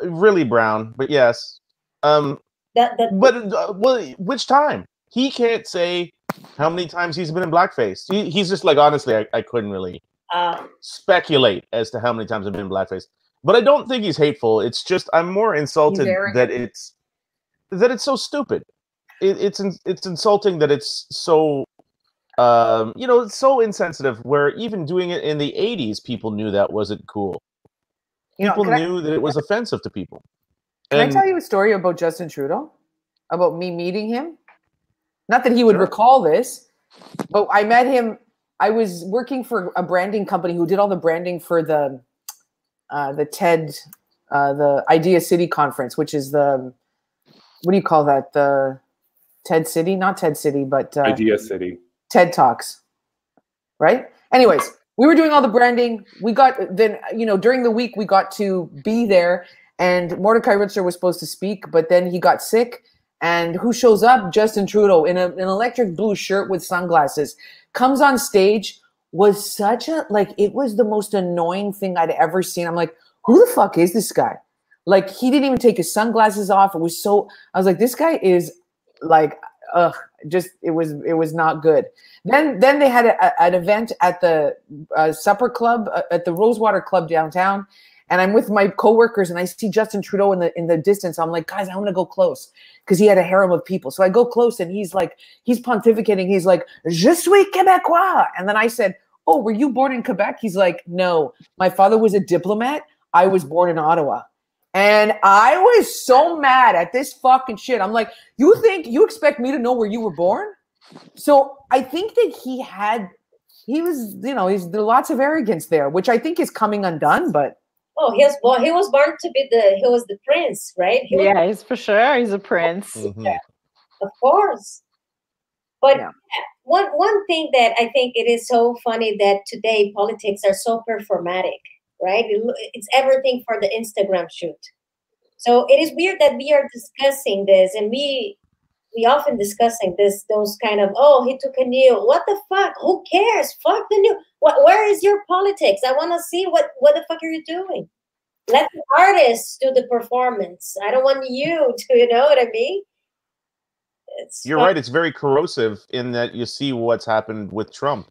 Really brown, but yes. Well, which time? He can't say how many times he's been in blackface. He's just like, honestly, I couldn't really speculate as to how many times I've been in blackface. But I don't think he's hateful. It's just I'm more insulted that it's so stupid. It's insulting that it's so. You know, it's so insensitive, where even doing it in the 80s, people knew that wasn't cool. People knew that it was offensive to people. Can I tell you a story about Justin Trudeau? About me meeting him? Not that he would recall this, but I met him. I was working for a branding company who did all the branding for the TED, the Idea City conference, which is what do you call that? The TED City? Not TED City, but Idea City. TED Talks, right? Anyways, we were doing all the branding. We got then, you know, during the week we got to be there, and Mordecai Ritzler was supposed to speak, but then he got sick. And who shows up? Justin Trudeau in an electric blue shirt with sunglasses, comes on stage. Was such a, like, it was the most annoying thing I'd ever seen. I'm like, who the fuck is this guy? Like, he didn't even take his sunglasses off. It was so, I was like, this guy is like, just it was not good. Then they had an event at the supper club at the Rosewater Club downtown, and I'm with my coworkers, and I see Justin Trudeau in the distance. I'm like, guys, I want to go close, because he had a harem of people. So I go close, and he's pontificating. He's like, "Je suis Québécois," and then I said, "Oh, were you born in Quebec?" He's like, "No, my father was a diplomat. I was born in Ottawa." And I was so mad at this fucking shit. I'm like, you expect me to know where you were born? So I think that he was, you know, there's lots of arrogance there, which I think is coming undone, but. Oh, he was born to be he was the prince, right? He's for sure. He's a prince. Mm-hmm. Yeah, of course. But one thing that I think it is so funny that today politics are so performatic. Right? It's everything for the Instagram shoot. So it is weird that we are discussing this, and we often discussing those kind of, oh, he took a knee. What the fuck? Who cares? Fuck the knee. Where is your politics? I want to see what the fuck are you doing? Let the artists do the performance. I don't want you to, you know what I mean? You're right. It's very corrosive in that you see what's happened with Trump.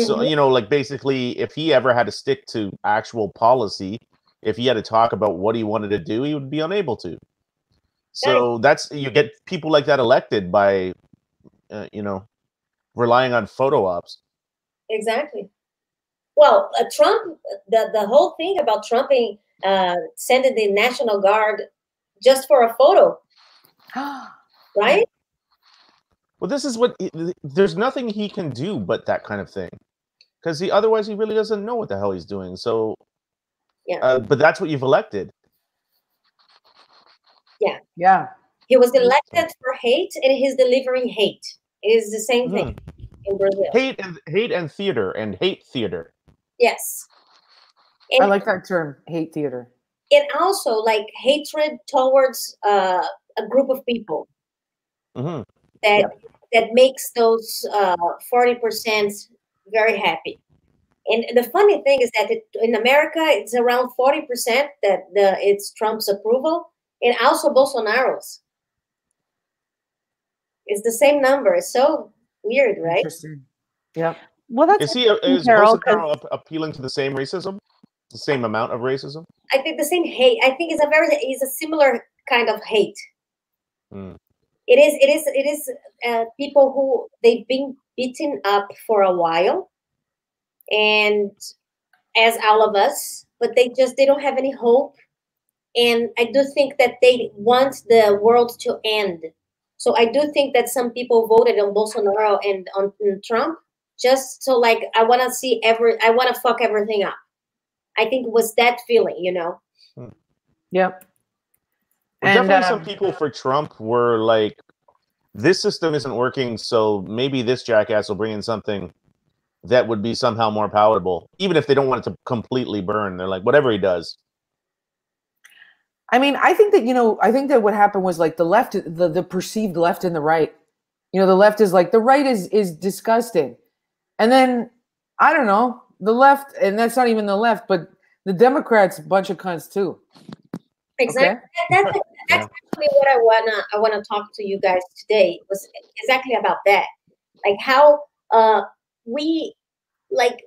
So, you know, like, basically, if he ever had to stick to actual policy, if he had to talk about what he wanted to do, he would be unable to. So you get people like that elected by, you know, relying on photo ops. Exactly. Well, Trump, the whole thing about Trump sending the National Guard just for a photo, right? Well, this is what there's nothing he can do but that kind of thing, because otherwise he really doesn't know what the hell he's doing. So, yeah. But that's what you've elected. Yeah. Yeah. He was elected for hate, and he's delivering hate. It is the same thing in Brazil. Hate and theater and hate theater. Yes. And, I like that term, hate theater. And also like hatred towards a group of people that makes those 40% very happy. And the funny thing is that in America, it's around 40% that it's Trump's approval, and also Bolsonaro's. It's the same number. It's so weird, right? Interesting. Yeah. Well, that's is Bolsonaro appealing to the same racism, the same amount of racism? I think the same hate. I think it's a similar kind of hate. It is people who they've been beaten up for a while, and as all of us, but they don't have any hope. And I do think that they want the world to end. So I do think that some people voted on Bolsonaro and on Trump just so like I want to fuck everything up. I think it was that feeling, you know. Yep. Well, and definitely some people for Trump were like, this system isn't working, so maybe this jackass will bring in something that would be somehow more palatable, even if they don't want it to completely burn. They're like, whatever he does. I mean, I think that what happened was like the left, the perceived left and the right. You know, the left is like, the right is disgusting. And then, I don't know, the left, and that's not even the left, but the Democrats, a bunch of cunts too. Exactly. Okay? That's actually what I wanna talk to you guys today, was exactly about that. Like how we, like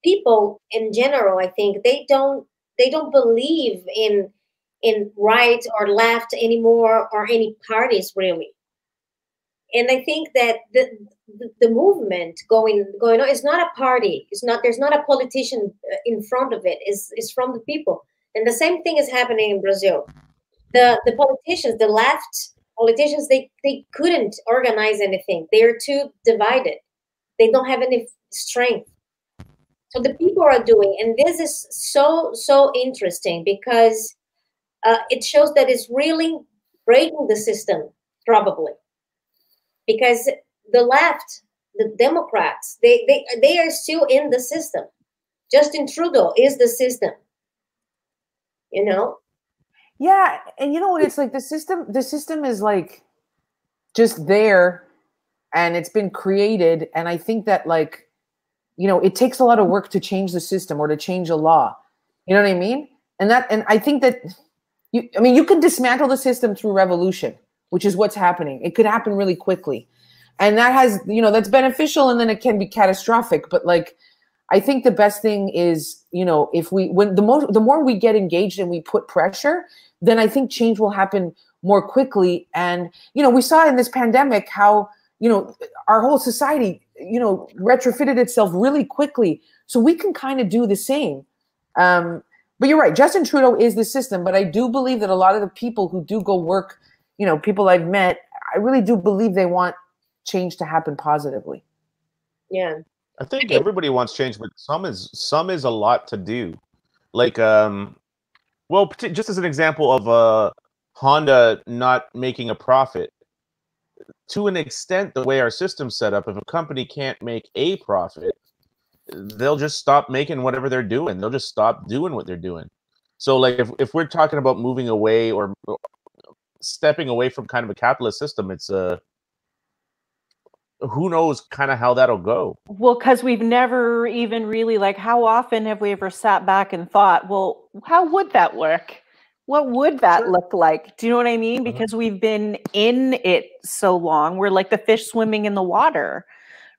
people in general, I think they don't believe in right or left anymore, or any parties really. And I think that the movement going on is not a party. There's not a politician in front of it. It's from the people. And the same thing is happening in Brazil. The politicians, the left politicians, they couldn't organize anything. They are too divided. They don't have any strength. So the people are doing, and this is so interesting because it shows that it's really breaking the system, probably. Because the left, the Democrats, they are still in the system. Justin Trudeau is the system. You know? Yeah, and you know what? It's like the system is like just there, and it's been created. And I think that, like, you know, it takes a lot of work to change the system or to change a law. You know what I mean? And I think that you can dismantle the system through revolution, which is what's happening. It could happen really quickly. And that has, you know, that's beneficial, and then it can be catastrophic. But like, I think the best thing is, you know, the more we get engaged and we put pressure, then I think change will happen more quickly. And, you know, we saw in this pandemic how, you know, our whole society, you know, retrofitted itself really quickly. So we can kind of do the same. But you're right, Justin Trudeau is the system. But I do believe that a lot of the people who do go work, you know, people I've met, I really do believe they want change to happen positively. Yeah. I think everybody wants change, but some is a lot to do. Like, well, just as an example of Honda not making a profit, to an extent, the way our system's set up, if a company can't make a profit, they'll just stop making whatever they're doing. They'll just stop doing what they're doing. So, like, if we're talking about moving away or stepping away from kind of a capitalist system, it's who knows kind of how that'll go. Well, because we've never even really, like, how often have we ever sat back and thought, well, how would that work? What would that look like? Do you know what I mean? Because we've been in it so long. We're like the fish swimming in the water,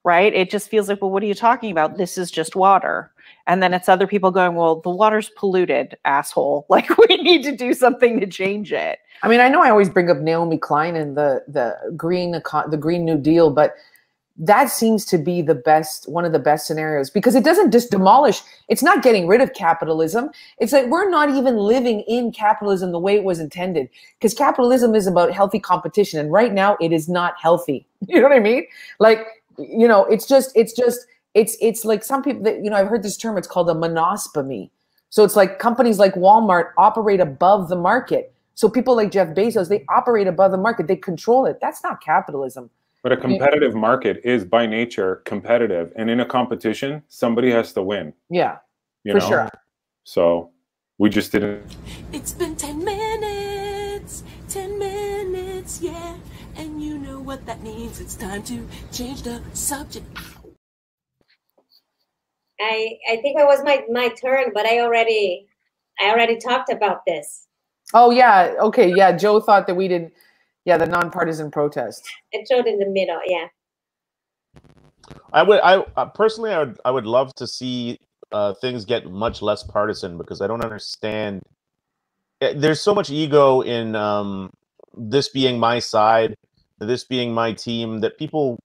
right? It just feels like, well, what are you talking about? This is just water. And then it's other people going, well, the water's polluted, asshole. Like, we need to do something to change it. I mean, I know I always bring up Naomi Klein and the Green New Deal, but that seems to be one of the best scenarios, because it doesn't just demolish. It's not getting rid of capitalism. It's like we're not even living in capitalism the way it was intended, because capitalism is about healthy competition. And right now it is not healthy. You know what I mean? Like, you know, it's like some people that, you know, I've heard this term, it's called a monospemy. So it's like companies like Walmart operate above the market. So people like Jeff Bezos, they operate above the market. They control it. That's not capitalism. But a competitive market is by nature competitive. And in a competition, somebody has to win. Yeah, for sure. So we just didn't. It's been 10 minutes, yeah. And you know what that means. It's time to change the subject. I think it was my turn, but I already talked about this. Oh yeah, okay, yeah. Joe thought that we didn't. Yeah, the nonpartisan protest. It showed in the middle. Yeah. I personally, I would love to see things get much less partisan, because I don't understand. There's so much ego in this being my side, this being my team, that people.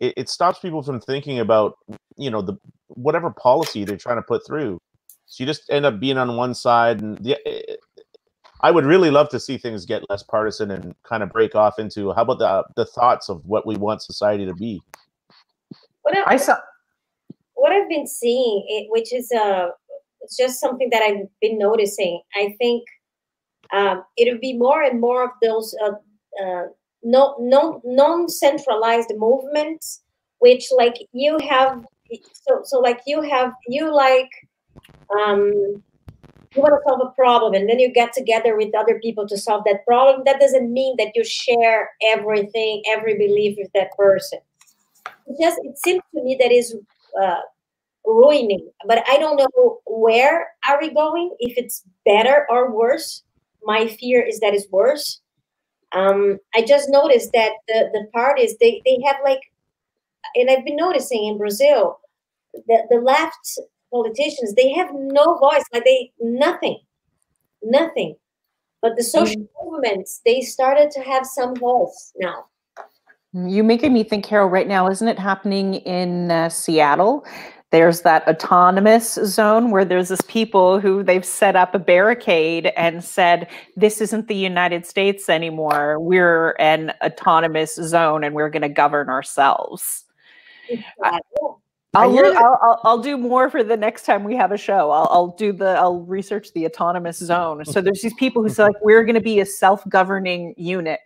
It stops people from thinking about, you know, the whatever policy they're trying to put through. So you just end up being on one side, and I would really love to see things get less partisan and kind of break off into, how about the thoughts of what we want society to be. What I've been seeing, which is it's just something that I've been noticing. I think it'll be more and more of those non-centralized movements, which like you have. So like you want to solve a problem, and then you get together with other people to solve that problem. That doesn't mean that you share everything, every belief with that person. It seems to me that is ruining. But I don't know where are we going, if it's better or worse. My fear is that it's worse. I just noticed that the parties, they have like, and I've been noticing in Brazil, the left politicians, they have no voice, like nothing. But the social movements, they started to have some voice now. You're making me think, Carol, right now, isn't it happening in Seattle? There's that autonomous zone where there's this people who they've set up a barricade and said, this isn't the United States anymore. We're an autonomous zone and we're going to govern ourselves. I'll do more for the next time we have a show. I'll research the autonomous zone. So there's these people who say, like, we're going to be a self-governing unit.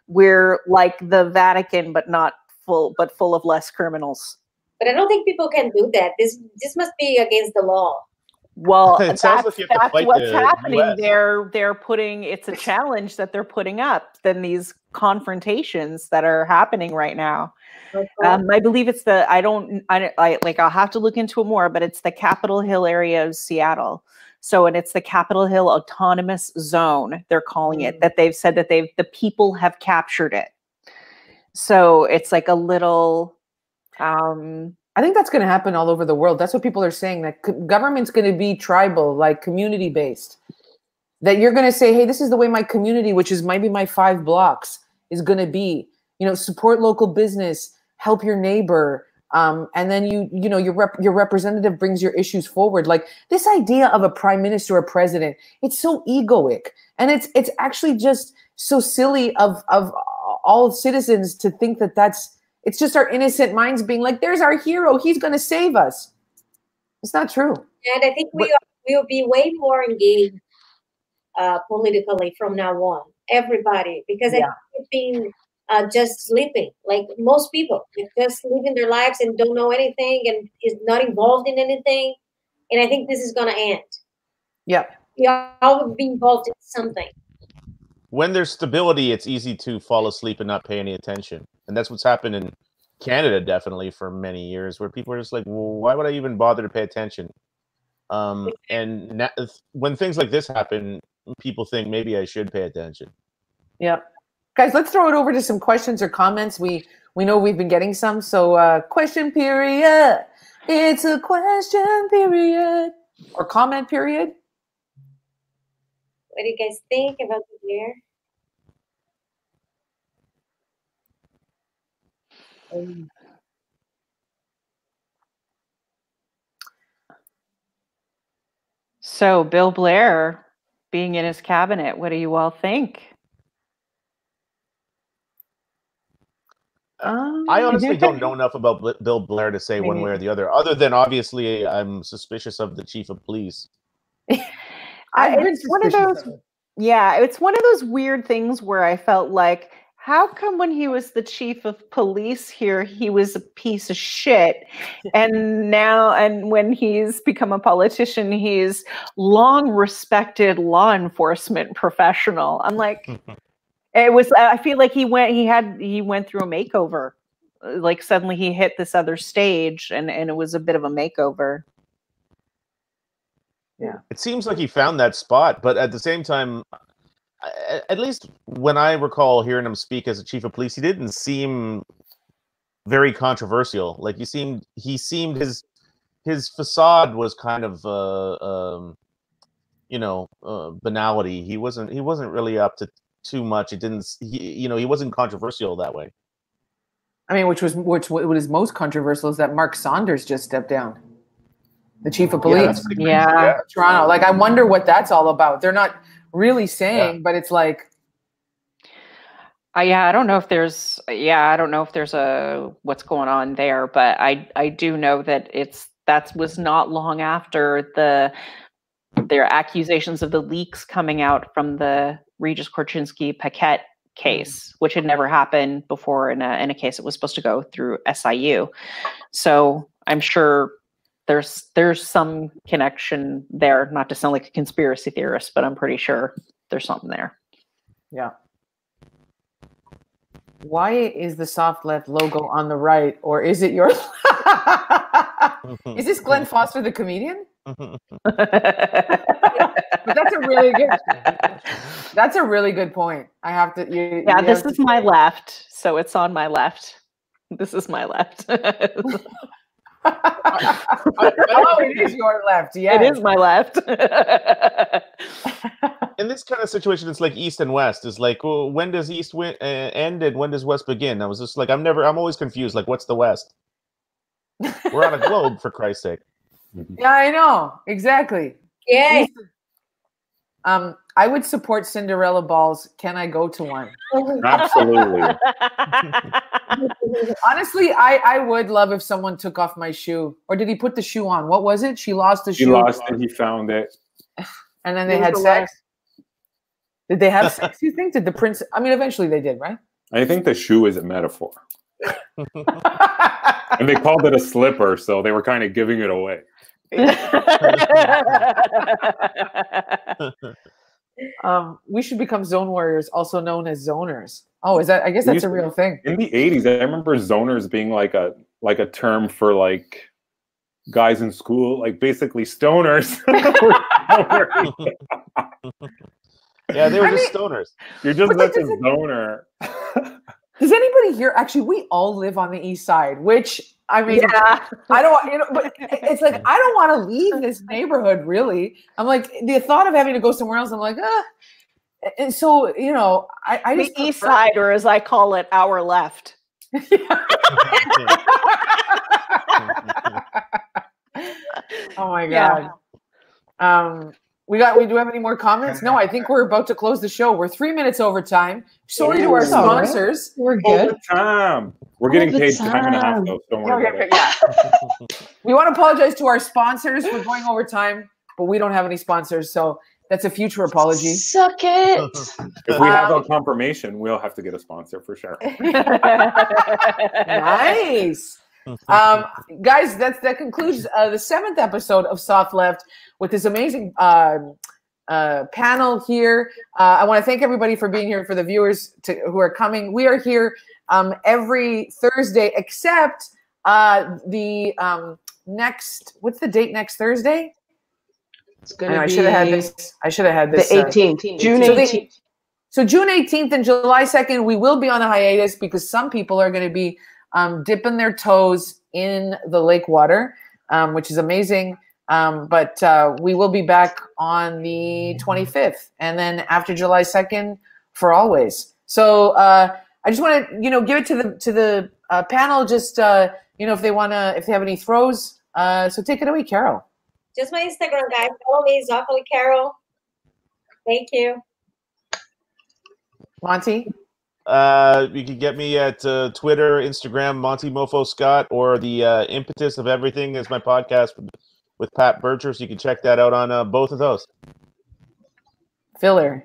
We're like the Vatican, but not full of less criminals. But I don't think people can do that. This must be against the law. Well, that's what's happening. They're putting, it's a challenge that they're putting up. Then these confrontations that are happening right now. I believe it's I'll have to look into it more, but it's the Capitol Hill area of Seattle. So, and it's the Capitol Hill Autonomous Zone, they're calling it, that they've said that the people have captured it. So it's like a little, I think that's going to happen all over the world. That's what people are saying, that government's going to be tribal, like community based. That you're going to say, hey, this is the way my community, which is maybe my 5 blocks, is going to be. You know, support local business, help your neighbor, and then your representative brings your issues forward. Like this idea of a prime minister or president, it's so egoic, and it's actually just so silly of all citizens to think that it's just our innocent minds being like, there's our hero, he's going to save us. It's not true. And I think we'll be way more engaged politically from now on, everybody, because I think it's been just sleeping, like most people, just living their lives and don't know anything and is not involved in anything. And I think this is going to end. Yeah. We all will be involved in something. When there's stability, it's easy to fall asleep and not pay any attention. And that's what's happened in Canada, definitely, for many years, where people are just like, well, why would I even bother to pay attention? And when things like this happen, people think maybe I should pay attention. Yeah. Guys, let's throw it over to some questions or comments. We know we've been getting some. So question period. It's a question period. Or comment period. What do you guys think about the year? So Bill Blair being in his cabinet, what do you all think? I honestly don't know enough about Bill Blair to say one way or the other than obviously I'm suspicious of the chief of police. It's one of those, it's one of those weird things where I felt like, how come when he was the chief of police here, he was a piece of shit, and now, and when he's become a politician, he's long respected law enforcement professional. I'm like, it was. I feel like he went through a makeover. Like suddenly he hit this other stage, and it was a bit of a makeover. Yeah, it seems like he found that spot, but at the same time, at least when I recall hearing him speak as a chief of police, he didn't seem very controversial. Like he seemed his facade was kind of banality. He wasn't really up to too much. It didn't, he wasn't controversial that way. I mean, what is most controversial is that Mark Saunders just stepped down, the chief of police. Yeah. Toronto. Like, I wonder what that's all about. They're not really saying, but it's like, I don't know if there's a what's going on there, but I do know that that was not long after their accusations of the leaks coming out from the Regis Korchinski-Paquette case, which had never happened before in a case that was supposed to go through SIU. So I'm sure there's some connection there, not to sound like a conspiracy theorist, but I'm pretty sure there's something there. Yeah. Why is the Soft Left logo on the right, or is it your? Is this Glenn Foster, the comedian? But that's a really good. That's a really good point. I have to. This is my left, so it's on my left. This is my left. It is your left. Yeah, it is my left. In this kind of situation, it's like East and West. It's like, well, when does East end and when does West begin? I was just like, I'm always confused. Like, what's the West? We're on a globe, for Christ's sake. Yeah, I know. Exactly. Yeah. I would support Cinderella balls. Can I go to one? Absolutely. Honestly, I would love if someone took off my shoe. Or did he put the shoe on? What was it? She lost the shoe. He lost it. He found it. And then they had sex. Did they have sex, you think? Did the prince? I mean, eventually they did, right? I think the shoe is a metaphor. And they called it a slipper, so they were kind of giving it away. We should become zone warriors, also known as zoners. Oh, is that? I guess that's a real thing. In the 80s, I remember zoners being like a term for like guys in school, like basically stoners. Yeah, they were just stoners. You're just like a zoner. Does anybody here? Actually, we all live on the east side, which I mean, I don't, but it's like I don't want to leave this neighborhood. Really, I'm like the thought of having to go somewhere else. I'm like, and so I just the east side, or as I call it, our left. Oh my god. Yeah. We do have any more comments? No, I think we're about to close the show. We're 3 minutes over time. Sorry to our sponsors. We're good. Time. We're getting paid time and a half, though. Don't worry about it. Yeah. We want to apologize to our sponsors for going over time, but we don't have any sponsors, so that's a future apology. Suck it. If we have a confirmation, we'll have to get a sponsor for sure. Nice. Guys, that concludes the 7th episode of Soft Left with this amazing panel here. I want to thank everybody for being here, for the viewers who are coming. We are here every Thursday, except the next. What's the date next Thursday? It's going to be. I should have had this. The 18th, June 18th. So June 18th and July 2nd, we will be on a hiatus because some people are going to be dipping their toes in the lake water, which is amazing. But we will be back on the 25th, and then after July 2nd for always. So I just want to, give it to the panel. Just if they have any throws. So take it away, Carol. Just my Instagram, guys. Follow me, Zocoli Carol. Thank you. Monty? You can get me at Twitter, Instagram, Monty Mofo Scott, or the Impetus of Everything is my podcast with Pat Bircher. So you can check that out on both of those. Filler.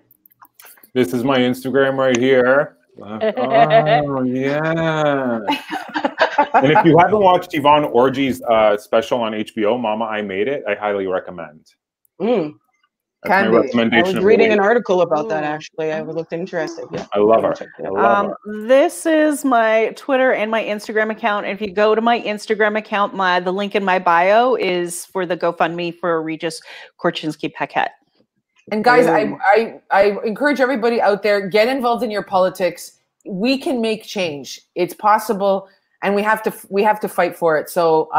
This is my Instagram right here. Oh, yeah. And if you haven't watched Yvonne Orji's special on HBO, Mama, I Made It, I highly recommend. That's my recommendation. I was reading an article about that, actually. I looked interested. Yeah. I love her. This is my Twitter and my Instagram account. If you go to my Instagram account, the link in my bio is for the GoFundMe for Regis Korchinski-Paquette. And guys, I encourage everybody out there, get involved in your politics. We can make change. It's possible, and we have to fight for it. So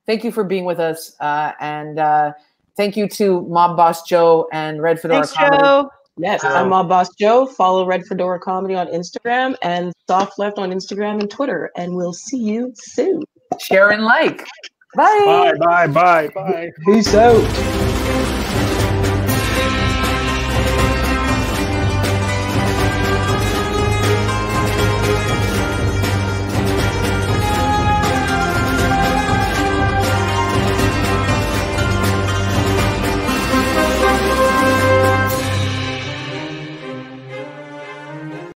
thank you for being with us, and thank you to Mob Boss Joe and Red Fedora Comedy. Joe. Yes, I'm Mob Boss Joe. Follow Red Fedora Comedy on Instagram and Soft Left on Instagram and Twitter. And we'll see you soon. Share and like. Bye. Bye. Peace out.